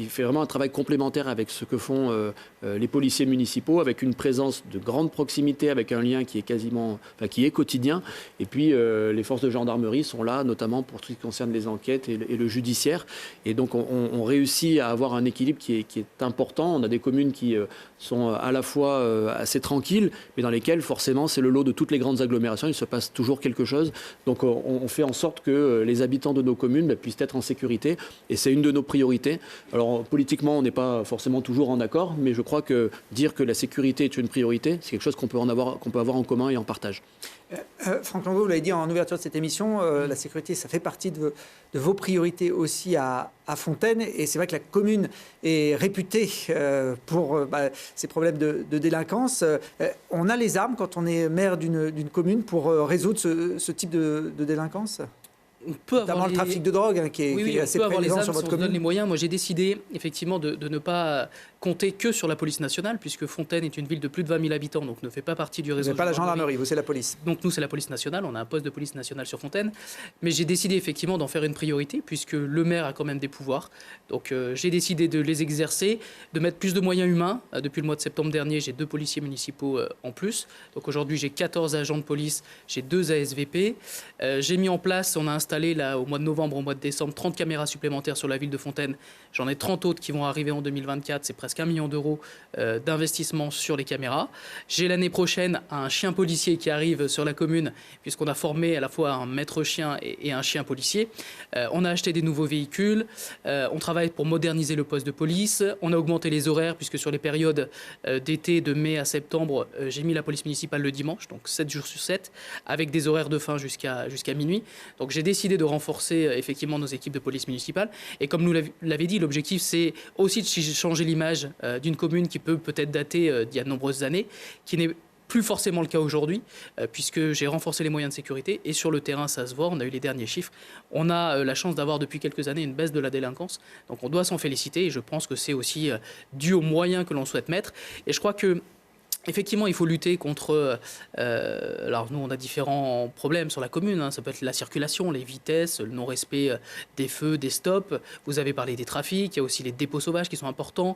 fait vraiment un travail complémentaire avec ce que font les policiers municipaux, avec une présence de grande proximité, avec un lien qui est quotidien. Et puis les forces de gendarmerie sont là, notamment pour tout ce qui concerne les enquêtes et le judiciaire. Et donc on réussit à avoir un équilibre qui est important. On a des communes qui sont à la fois assez tranquilles, mais dans lesquelles forcément c'est le lot de toutes les grandes agglomérations. Il se passe toujours quelque chose. Donc on fait en sorte que les habitants de nos communes puissent être en sécurité. Et c'est une de nos priorités. Alors politiquement, on n'est pas forcément toujours en accord, mais je crois que dire que la sécurité est une priorité, c'est quelque chose qu'on peut avoir en commun et en partage. Franck Longo, vous l'avez dit en ouverture de cette émission, la sécurité, ça fait partie de vos priorités aussi à Fontaine. Et c'est vrai que la commune est réputée pour ces problèmes de délinquance. On a les armes quand on est maire d'une commune pour résoudre ce type de délinquance ? On peut notamment le trafic de drogue qui est assez présent sur votre commune. On donne les moyens. Moi, j'ai décidé effectivement de ne pas compter que sur la police nationale, puisque Fontaine est une ville de plus de 20 000 habitants, donc ne fait pas partie du réseau. Vous n'êtes pas la gendarmerie, vous c'est la police. Donc nous, c'est la police nationale. On a un poste de police nationale sur Fontaine. Mais j'ai décidé effectivement d'en faire une priorité, puisque le maire a quand même des pouvoirs. Donc j'ai décidé de les exercer, de mettre plus de moyens humains. Depuis le mois de septembre dernier, j'ai 2 policiers municipaux en plus. Donc aujourd'hui, j'ai 14 agents de police, j'ai 2 ASVP. J'ai mis en place, on a installé là, au mois de novembre, au mois de décembre, 30 caméras supplémentaires sur la ville de Fontaine. J'en ai 30 autres qui vont arriver en 2024. C'est presque 1 million d'euros d'investissement sur les caméras. J'ai l'année prochaine un chien policier qui arrive sur la commune, puisqu'on a formé à la fois un maître chien et un chien policier. On a acheté des nouveaux véhicules. On travaille pour moderniser le poste de police. On a augmenté les horaires, puisque sur les périodes d'été, de mai à septembre, j'ai mis la police municipale le dimanche, donc 7 jours sur 7, avec des horaires de fin jusqu'à minuit. Donc j'ai décidé de renforcer effectivement nos équipes de police municipale. Et comme nous l'avez dit, l'objectif, c'est aussi de changer l'image d'une commune qui peut-être dater d'il y a de nombreuses années, qui n'est plus forcément le cas aujourd'hui, puisque j'ai renforcé les moyens de sécurité. Et sur le terrain, ça se voit, on a eu les derniers chiffres. On a la chance d'avoir depuis quelques années une baisse de la délinquance. Donc on doit s'en féliciter. Et je pense que c'est aussi dû aux moyens que l'on souhaite mettre. Et je crois que effectivement, il faut lutter contre... alors nous, on a différents problèmes sur la commune. Hein. Ça peut être la circulation, les vitesses, le non-respect des feux, des stops. Vous avez parlé des trafics. Il y a aussi les dépôts sauvages qui sont importants.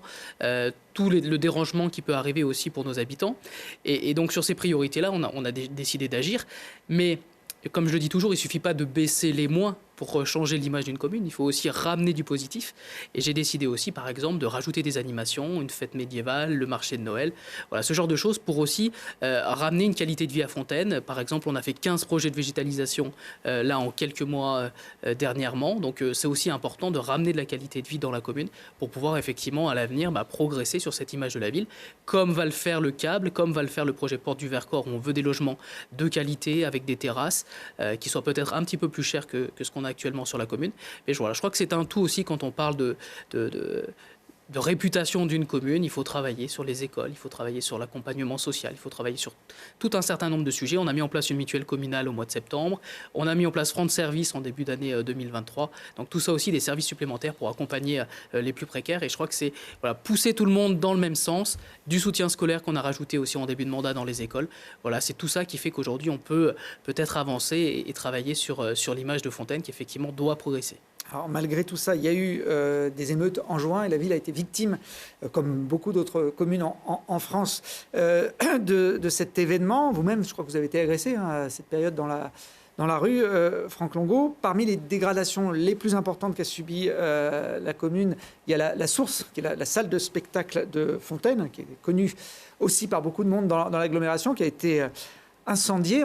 Tout le dérangement qui peut arriver aussi pour nos habitants. Et donc sur ces priorités-là, on a décidé d'agir. Mais comme je le dis toujours, il ne suffit pas de baisser les moins pour changer l'image d'une commune, il faut aussi ramener du positif. Et j'ai décidé aussi, par exemple, de rajouter des animations, une fête médiévale, le marché de Noël, voilà, ce genre de choses pour aussi ramener une qualité de vie à Fontaine. Par exemple, on a fait 15 projets de végétalisation là en quelques mois dernièrement. Donc c'est aussi important de ramener de la qualité de vie dans la commune pour pouvoir effectivement à l'avenir progresser sur cette image de la ville, comme va le faire le câble, comme va le faire le projet Porte du Vercors, où on veut des logements de qualité avec des terrasses qui soient peut-être un petit peu plus chers que ce qu'on a actuellement sur la commune. Mais voilà, je crois que c'est un tout aussi quand on parle de réputation d'une commune. Il faut travailler sur les écoles, il faut travailler sur l'accompagnement social, il faut travailler sur tout un certain nombre de sujets. On a mis en place une mutuelle communale au mois de septembre. On a mis en place France Service en début d'année 2023. Donc tout ça aussi, des services supplémentaires pour accompagner les plus précaires. Et je crois que c'est pousser tout le monde dans le même sens, du soutien scolaire qu'on a rajouté aussi en début de mandat dans les écoles. Voilà, c'est tout ça qui fait qu'aujourd'hui, on peut peut-être avancer et travailler sur l'image de Fontaine qui effectivement doit progresser. Alors, malgré tout ça, il y a eu des émeutes en juin et la ville a été victime, comme beaucoup d'autres communes en France, de cet événement. Vous-même, je crois que vous avez été agressé à cette période dans la rue. Franck Longo, parmi les dégradations les plus importantes qu'a subi la commune, il y a la Source, qui est la salle de spectacle de Fontaine, qui est connue aussi par beaucoup de monde dans l'agglomération, qui a été incendiée.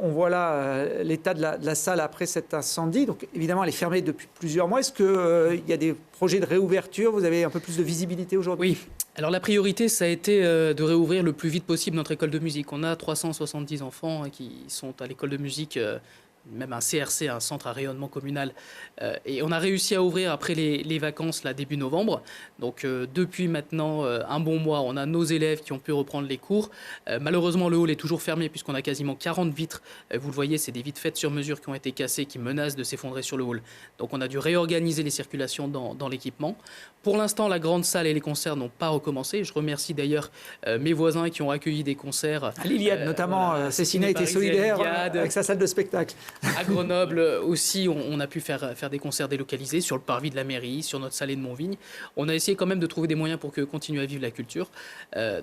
On voit là l'état de la salle après cet incendie. Donc évidemment, elle est fermée depuis plusieurs mois. Est-ce qu'il y a des projets de réouverture? Vous avez un peu plus de visibilité aujourd'hui? Oui. Alors la priorité, ça a été de réouvrir le plus vite possible notre école de musique. On a 370 enfants qui sont à l'école de musique, même un CRC, un centre à rayonnement communal. Et on a réussi à ouvrir après les vacances, là, début novembre. Donc depuis maintenant un bon mois, on a nos élèves qui ont pu reprendre les cours. Malheureusement, le hall est toujours fermé puisqu'on a quasiment 40 vitres. Vous le voyez, c'est des vitres faites sur mesure qui ont été cassées, qui menacent de s'effondrer sur le hall. Donc on a dû réorganiser les circulations dans l'équipement. Pour l'instant, la grande salle et les concerts n'ont pas recommencé. Je remercie d'ailleurs mes voisins qui ont accueilli des concerts. À l'Iliade notamment, Cécile a été solidaire avec sa salle de spectacle. À Grenoble aussi, on a pu faire des concerts délocalisés sur le parvis de la mairie, sur notre salée de Montvigne. On a essayé quand même de trouver des moyens pour que continue à vivre la culture.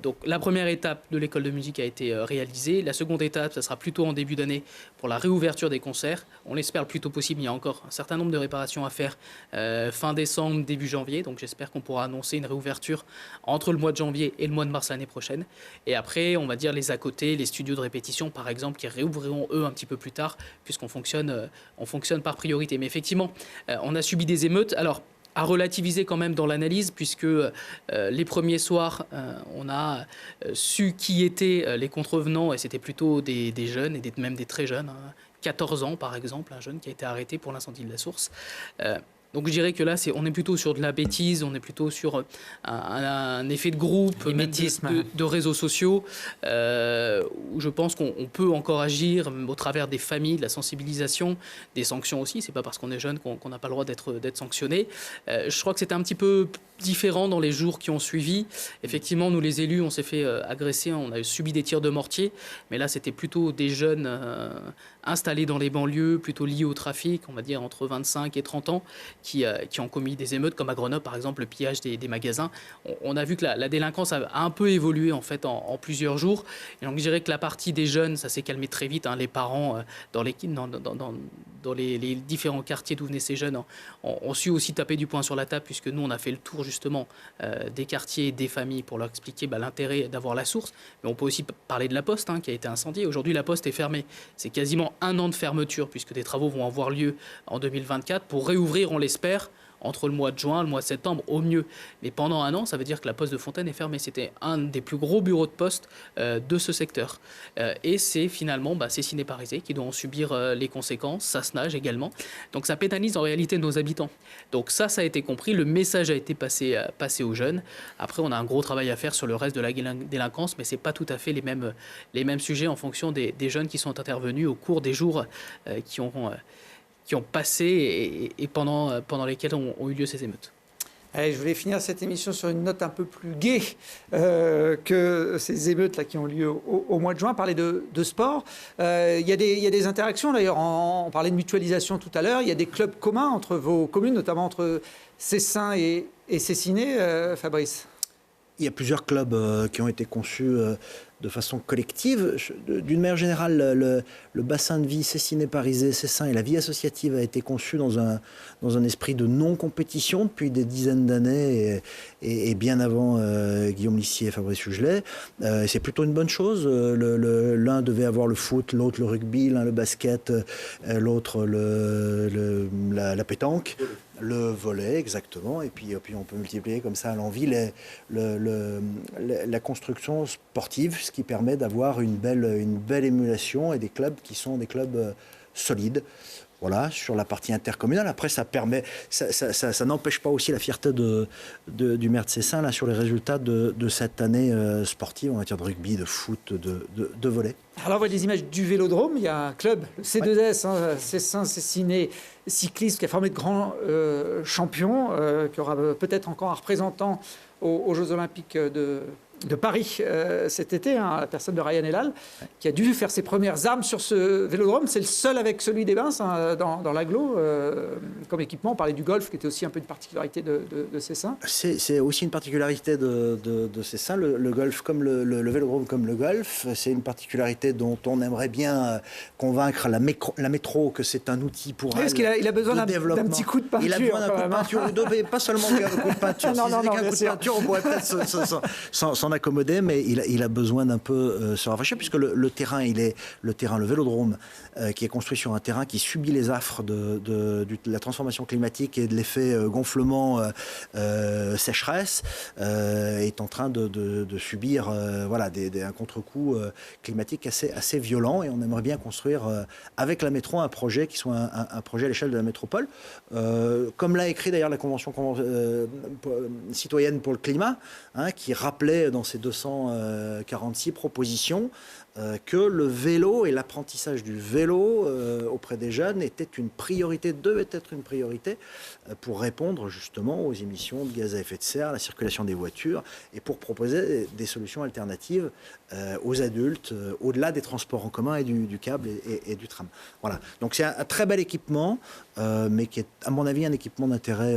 Donc la première étape de l'école de musique a été réalisée. La seconde étape, ça sera plutôt en début d'année pour la réouverture des concerts. On l'espère le plus tôt possible. Il y a encore un certain nombre de réparations à faire fin décembre, début janvier. Donc j'espère qu'on pourra annoncer une réouverture entre le mois de janvier et le mois de mars l'année prochaine. Et après, on va dire les à côté, les studios de répétition par exemple, qui réouvriront eux un petit peu plus tard, puisqu'on fonctionne par priorité. Mais effectivement, on a subi des émeutes. Alors, à relativiser quand même dans l'analyse, puisque les premiers soirs, on a su qui étaient les contrevenants, et c'était plutôt des jeunes, et même des très jeunes, 14 ans par exemple, un jeune qui a été arrêté pour l'incendie de la source. Donc je dirais que là, on est plutôt sur de la bêtise, on est plutôt sur un effet de groupe, de réseaux sociaux, où je pense qu'on peut encore agir au travers des familles, de la sensibilisation, des sanctions aussi. C'est pas parce qu'on est jeune qu'on n'a pas le droit d'être sanctionné. Je crois que c'était un petit peu différent dans les jours qui ont suivi. Effectivement, nous les élus, on s'est fait agresser, on a subi des tirs de mortier, mais là c'était plutôt des jeunes installés dans les banlieues, plutôt liés au trafic, on va dire entre 25 et 30 ans, qui ont commis des émeutes, comme à Grenoble par exemple, le pillage des magasins. On a vu que la délinquance a un peu évolué en fait en plusieurs jours. Et donc je dirais que la partie des jeunes, ça s'est calmé très vite. Les parents dans les différents quartiers d'où venaient ces jeunes ont su aussi taper du poing sur la table, puisque nous on a fait le tour justement des quartiers, des familles, pour leur expliquer l'intérêt d'avoir la source. Mais on peut aussi parler de la Poste qui a été incendiée. Aujourd'hui la Poste est fermée. C'est quasiment 1 an de fermeture, puisque des travaux vont avoir lieu en 2024 pour réouvrir, on l'espère, entre le mois de juin et le mois de septembre au mieux. Mais pendant 1 an, ça veut dire que la Poste de Fontaine est fermée. C'était un des plus gros bureaux de poste de ce secteur. Et c'est finalement ces ciné-parisés qui doivent en subir les conséquences, Sassenage également. Donc ça pénalise en réalité nos habitants. Donc ça a été compris, le message a été passé aux jeunes. Après, on a un gros travail à faire sur le reste de la délinquance, mais ce n'est pas tout à fait les mêmes sujets en fonction des jeunes qui sont intervenus au cours des jours qui ont passé et pendant lesquels ont eu lieu ces émeutes. Allez, je voulais finir cette émission sur une note un peu plus gaie que ces émeutes qui ont lieu au mois de juin. Parler de sport. Il y a des interactions, d'ailleurs, on parlait de mutualisation tout à l'heure. Il y a des clubs communs entre vos communes, notamment entre Cessin et Cessiné, Fabrice. Il y a plusieurs clubs qui ont été conçus de façon collective. D'une manière générale, le bassin de vie Cessiné-Parisé, Cessin et la vie associative a été conçu dans un esprit de non-compétition depuis des dizaines d'années et bien avant Guillaume Lissier et Fabrice Hugelet. C'est plutôt une bonne chose. L'un devait avoir le foot, l'autre le rugby, l'un le basket, l'autre la pétanque. Le volet, exactement, et puis on peut multiplier comme ça à l'envi la construction sportive, ce qui permet d'avoir une belle émulation et des clubs qui sont des clubs solides. Voilà, sur la partie intercommunale. Après, ça n'empêche pas aussi la fierté du maire de Cessin là, sur les résultats de cette année sportive en matière de rugby, de foot, de volley. Alors, on voit des images du Vélodrome. Il y a un club, le C2S, Cessin, Cessiné cycliste, qui a formé de grands champions, qui aura peut-être encore un représentant aux Jeux Olympiques de Paris cet été, la personne de Ryan Elal, qui a dû faire ses premières armes sur ce vélodrome. C'est le seul avec celui des Bains dans l'agglo comme équipement. On parlait du golf, qui était aussi un peu une particularité de Cessin. C'est aussi une particularité de Cessin, le golf comme le vélodrome comme le golf. C'est une particularité dont on aimerait bien convaincre la métro que c'est un outil pour elle. Est-ce qu'il a besoin d'un petit coup de peinture? Il a besoin d'un coup de peinture, pas seulement un coup de peinture. Si c'était qu'un coup de peinture, on pourrait peut-être s'en accommoder, mais il a besoin d'un peu se rafraîchir, puisque le terrain, le vélodrome, qui est construit sur un terrain qui subit les affres de la transformation climatique et de l'effet gonflement sécheresse, est en train de subir un contre-coup climatique assez violent, et on aimerait bien construire avec la métro un projet qui soit un projet à l'échelle de la métropole, comme l'a écrit d'ailleurs la Convention citoyenne pour le climat, qui rappelait dans ces 246 propositions que le vélo et l'apprentissage du vélo auprès des jeunes devait être une priorité pour répondre justement aux émissions de gaz à effet de serre, à la circulation des voitures et pour proposer des solutions alternatives aux adultes, au-delà des transports en commun et du câble et du tram. Voilà. Donc c'est un très bel équipement, mais qui est, à mon avis, un équipement d'intérêt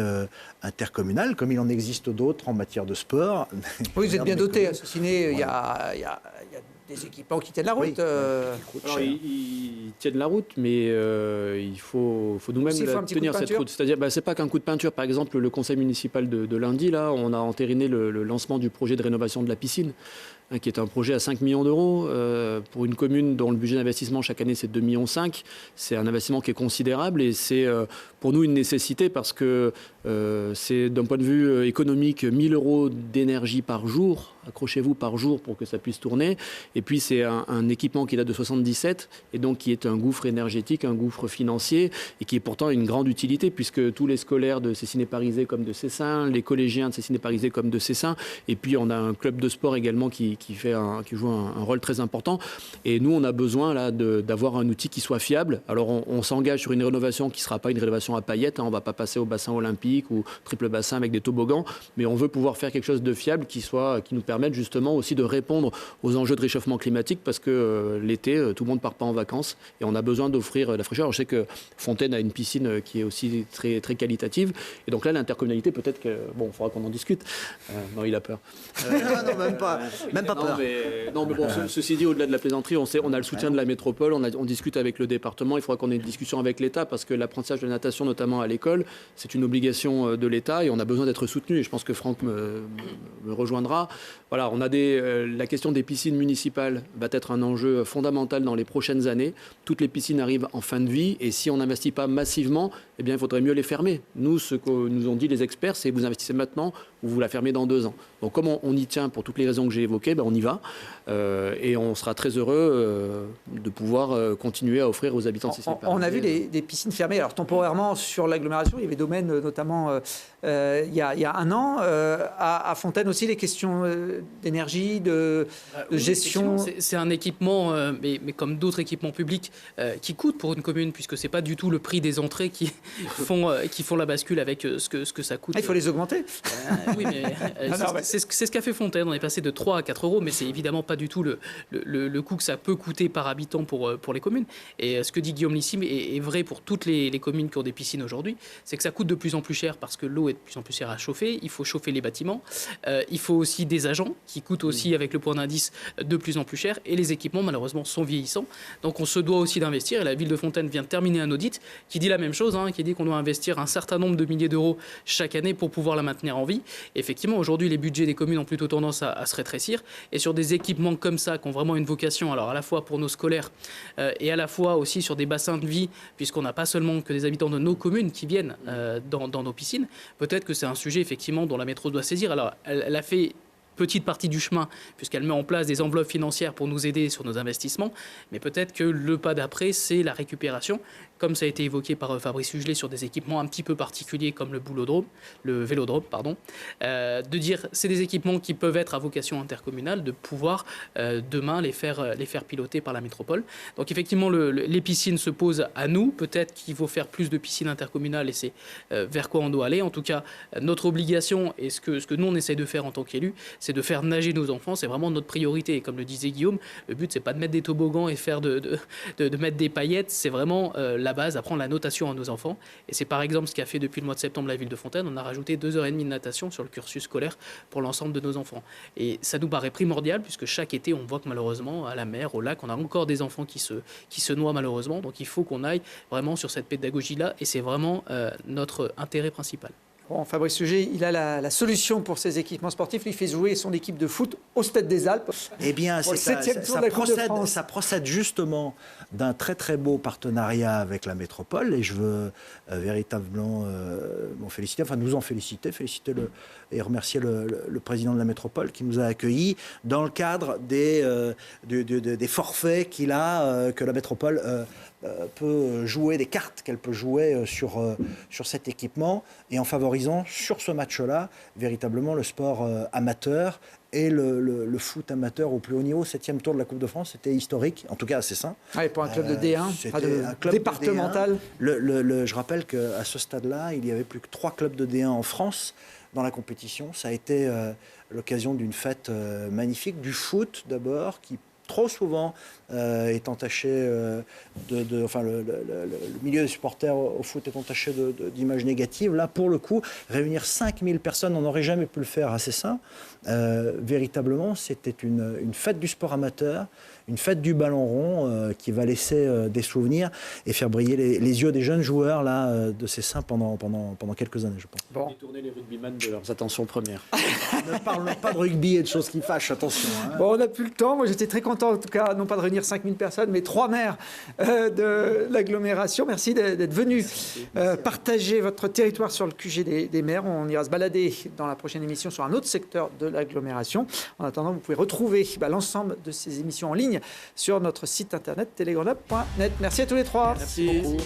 intercommunal, comme il en existe d'autres en matière de sport. Oui, vous êtes bien doté. À Sauciné, il y a des équipements qui tiennent la route. Oui, Alors, ils tiennent la route, mais il faut nous-mêmes tenir cette route. C'est-à-dire, c'est pas qu'un coup de peinture. Par exemple, le conseil municipal de lundi, là, on a entériné le lancement du projet de rénovation de la piscine, qui est un projet à 5 millions d'euros pour une commune dont le budget d'investissement chaque année c'est 2,5 millions. C'est un investissement qui est considérable et c'est pour nous une nécessité parce que c'est d'un point de vue économique 1 000 euros d'énergie par jour, accrochez-vous, par jour pour que ça puisse tourner. Et puis c'est un équipement qui date de 77 et donc qui est un gouffre énergétique, un gouffre financier et qui est pourtant une grande utilité puisque tous les scolaires de Cessiné-Parisé comme de Cessin, les collégiens de Cessiné-Parisé comme de Cessin et puis on a un club de sport également qui joue un rôle très important. Et nous, on a besoin là d'avoir un outil qui soit fiable. Alors, on s'engage sur une rénovation qui ne sera pas une rénovation à paillettes. On ne va pas passer au bassin olympique ou triple bassin avec des toboggans. Mais on veut pouvoir faire quelque chose de fiable qui nous permette justement aussi de répondre aux enjeux de réchauffement climatique parce que l'été, tout le monde ne part pas en vacances et on a besoin d'offrir la fraîcheur. Alors, je sais que Fontaine a une piscine qui est aussi très, très qualitative. Et donc là, l'intercommunalité, peut-être que... Bon, il faudra qu'on en discute. Non, il a peur. Non, même pas. Même pas peur. Non, mais bon, ceci dit, au-delà de la plaisanterie, on a le soutien de la métropole, on discute avec le département, il faudra qu'on ait une discussion avec l'État parce que l'apprentissage de la natation, notamment à l'école, c'est une obligation de l'État et on a besoin d'être soutenu. Et je pense que Franck me rejoindra. Voilà, on a la question des piscines municipales va être un enjeu fondamental dans les prochaines années. Toutes les piscines arrivent en fin de vie et si on n'investit pas massivement, eh bien, il faudrait mieux les fermer. Nous, ce que nous ont dit les experts, c'est vous investissez maintenant ou vous la fermez dans 2 ans. Donc, comme on y tient pour toutes les raisons que j'ai évoquées, on y va et on sera très heureux de pouvoir continuer à offrir aux habitants de Cessiné-Parisé. On a vu des piscines fermées, alors temporairement sur l'agglomération, il y avait Domaine notamment il y a 1 an. À Fontaine aussi, les questions d'énergie, de gestion. C'est un équipement, mais comme d'autres équipements publics, qui coûte pour une commune, puisque ce n'est pas du tout le prix des entrées qui font la bascule avec ce que ça coûte. Il faut les augmenter. Oui, mais c'est ce qu'a fait Fontaine. On est passé de 3 à 4 euros, mais c'est évidemment pas du tout le coût que ça peut coûter par habitant pour les communes. Et ce que dit Guillaume Lissim est vrai pour toutes les communes qui ont des piscines aujourd'hui, c'est que ça coûte de plus en plus cher parce que l'eau est de plus en plus chère à chauffer. Il faut chauffer les bâtiments. Il faut aussi des agents qui coûtent aussi avec le point d'indice de plus en plus cher. Et les équipements, malheureusement, sont vieillissants. Donc on se doit aussi d'investir. Et la ville de Fontaine vient de terminer un audit qui dit la même chose, qui dit qu'on doit investir un certain nombre de milliers d'euros chaque année pour pouvoir la maintenir en vie. Et effectivement, aujourd'hui, les budgets des communes ont plutôt tendance à se rétrécir. Et sur des équipements comme ça, qui ont vraiment une vocation, alors à la fois pour nos scolaires et à la fois aussi sur des bassins de vie, puisqu'on n'a pas seulement que des habitants de nos communes qui viennent dans nos piscines, peut-être que c'est un sujet effectivement dont la métro doit saisir. Alors, elle a fait petite partie du chemin, puisqu'elle met en place des enveloppes financières pour nous aider sur nos investissements, mais peut-être que le pas d'après, c'est la récupération, comme ça a été évoqué par Fabrice Hugelet sur des équipements un petit peu particuliers comme le vélodrome, de dire c'est des équipements qui peuvent être à vocation intercommunale, de pouvoir demain les faire piloter par la métropole. Donc effectivement, les piscines se posent à nous, peut-être qu'il faut faire plus de piscines intercommunales et c'est vers quoi on doit aller. En tout cas, notre obligation et ce que nous on essaie de faire en tant qu'élus, c'est de faire nager nos enfants, c'est vraiment notre priorité. Et comme le disait Guillaume, le but c'est pas de mettre des toboggans et faire de mettre des paillettes, c'est vraiment la base, apprendre la notation à nos enfants. Et c'est par exemple ce qu'a fait depuis le mois de septembre la ville de Fontaine, on a rajouté 2h30 de natation sur le cursus scolaire pour l'ensemble de nos enfants. Et ça nous paraît primordial puisque chaque été on voit que malheureusement à la mer, au lac, on a encore des enfants qui se noient malheureusement. Donc il faut qu'on aille vraiment sur cette pédagogie-là et c'est vraiment notre intérêt principal. Bon, Fabrice Hugelet, il a la solution pour ses équipements sportifs. Il fait jouer son équipe de foot au Stade des Alpes. Eh bien, ça procède justement d'un très très beau partenariat avec la métropole et je veux véritablement nous en féliciter et remercier le président de la métropole qui nous a accueillis dans le cadre des forfaits que la métropole peut jouer, des cartes qu'elle peut jouer sur cet équipement et en favorisant sur ce match-là véritablement le sport amateur et le foot amateur au plus haut niveau. 7e tour de la Coupe de France, c'était historique, en tout cas à Cessin. Ouais, pour un club de D1, c'était un club départemental. Je rappelle qu'à ce stade-là, il n'y avait plus que 3 clubs de D1 en France dans la compétition. Ça a été l'occasion d'une fête magnifique, du foot d'abord, qui trop souvent est entaché enfin le milieu des supporters au foot est entaché d'images négatives. Là, pour le coup, réunir 5000 personnes, on n'aurait jamais pu le faire à Cessin. Véritablement, c'était une fête du sport amateur, une fête du ballon rond qui va laisser des souvenirs et faire briller les yeux des jeunes joueurs là, de Cessin pendant quelques années, je pense. Bon. Détourner les rugbyman de leurs attentions premières. Ne parlons pas de rugby et de choses qui fâchent, attention. Hein. Bon, on n'a plus le temps. Moi, j'étais très content, en tout cas, non pas de réunir 5000 personnes, mais 3 maires de l'agglomération. Merci d'être venus partager votre territoire sur le QG des maires. On ira se balader dans la prochaine émission sur un autre secteur de l'agglomération. En attendant, vous pouvez retrouver l'ensemble de ces émissions en ligne sur notre site internet telegreneuve.net. Merci à tous les 3. Merci beaucoup.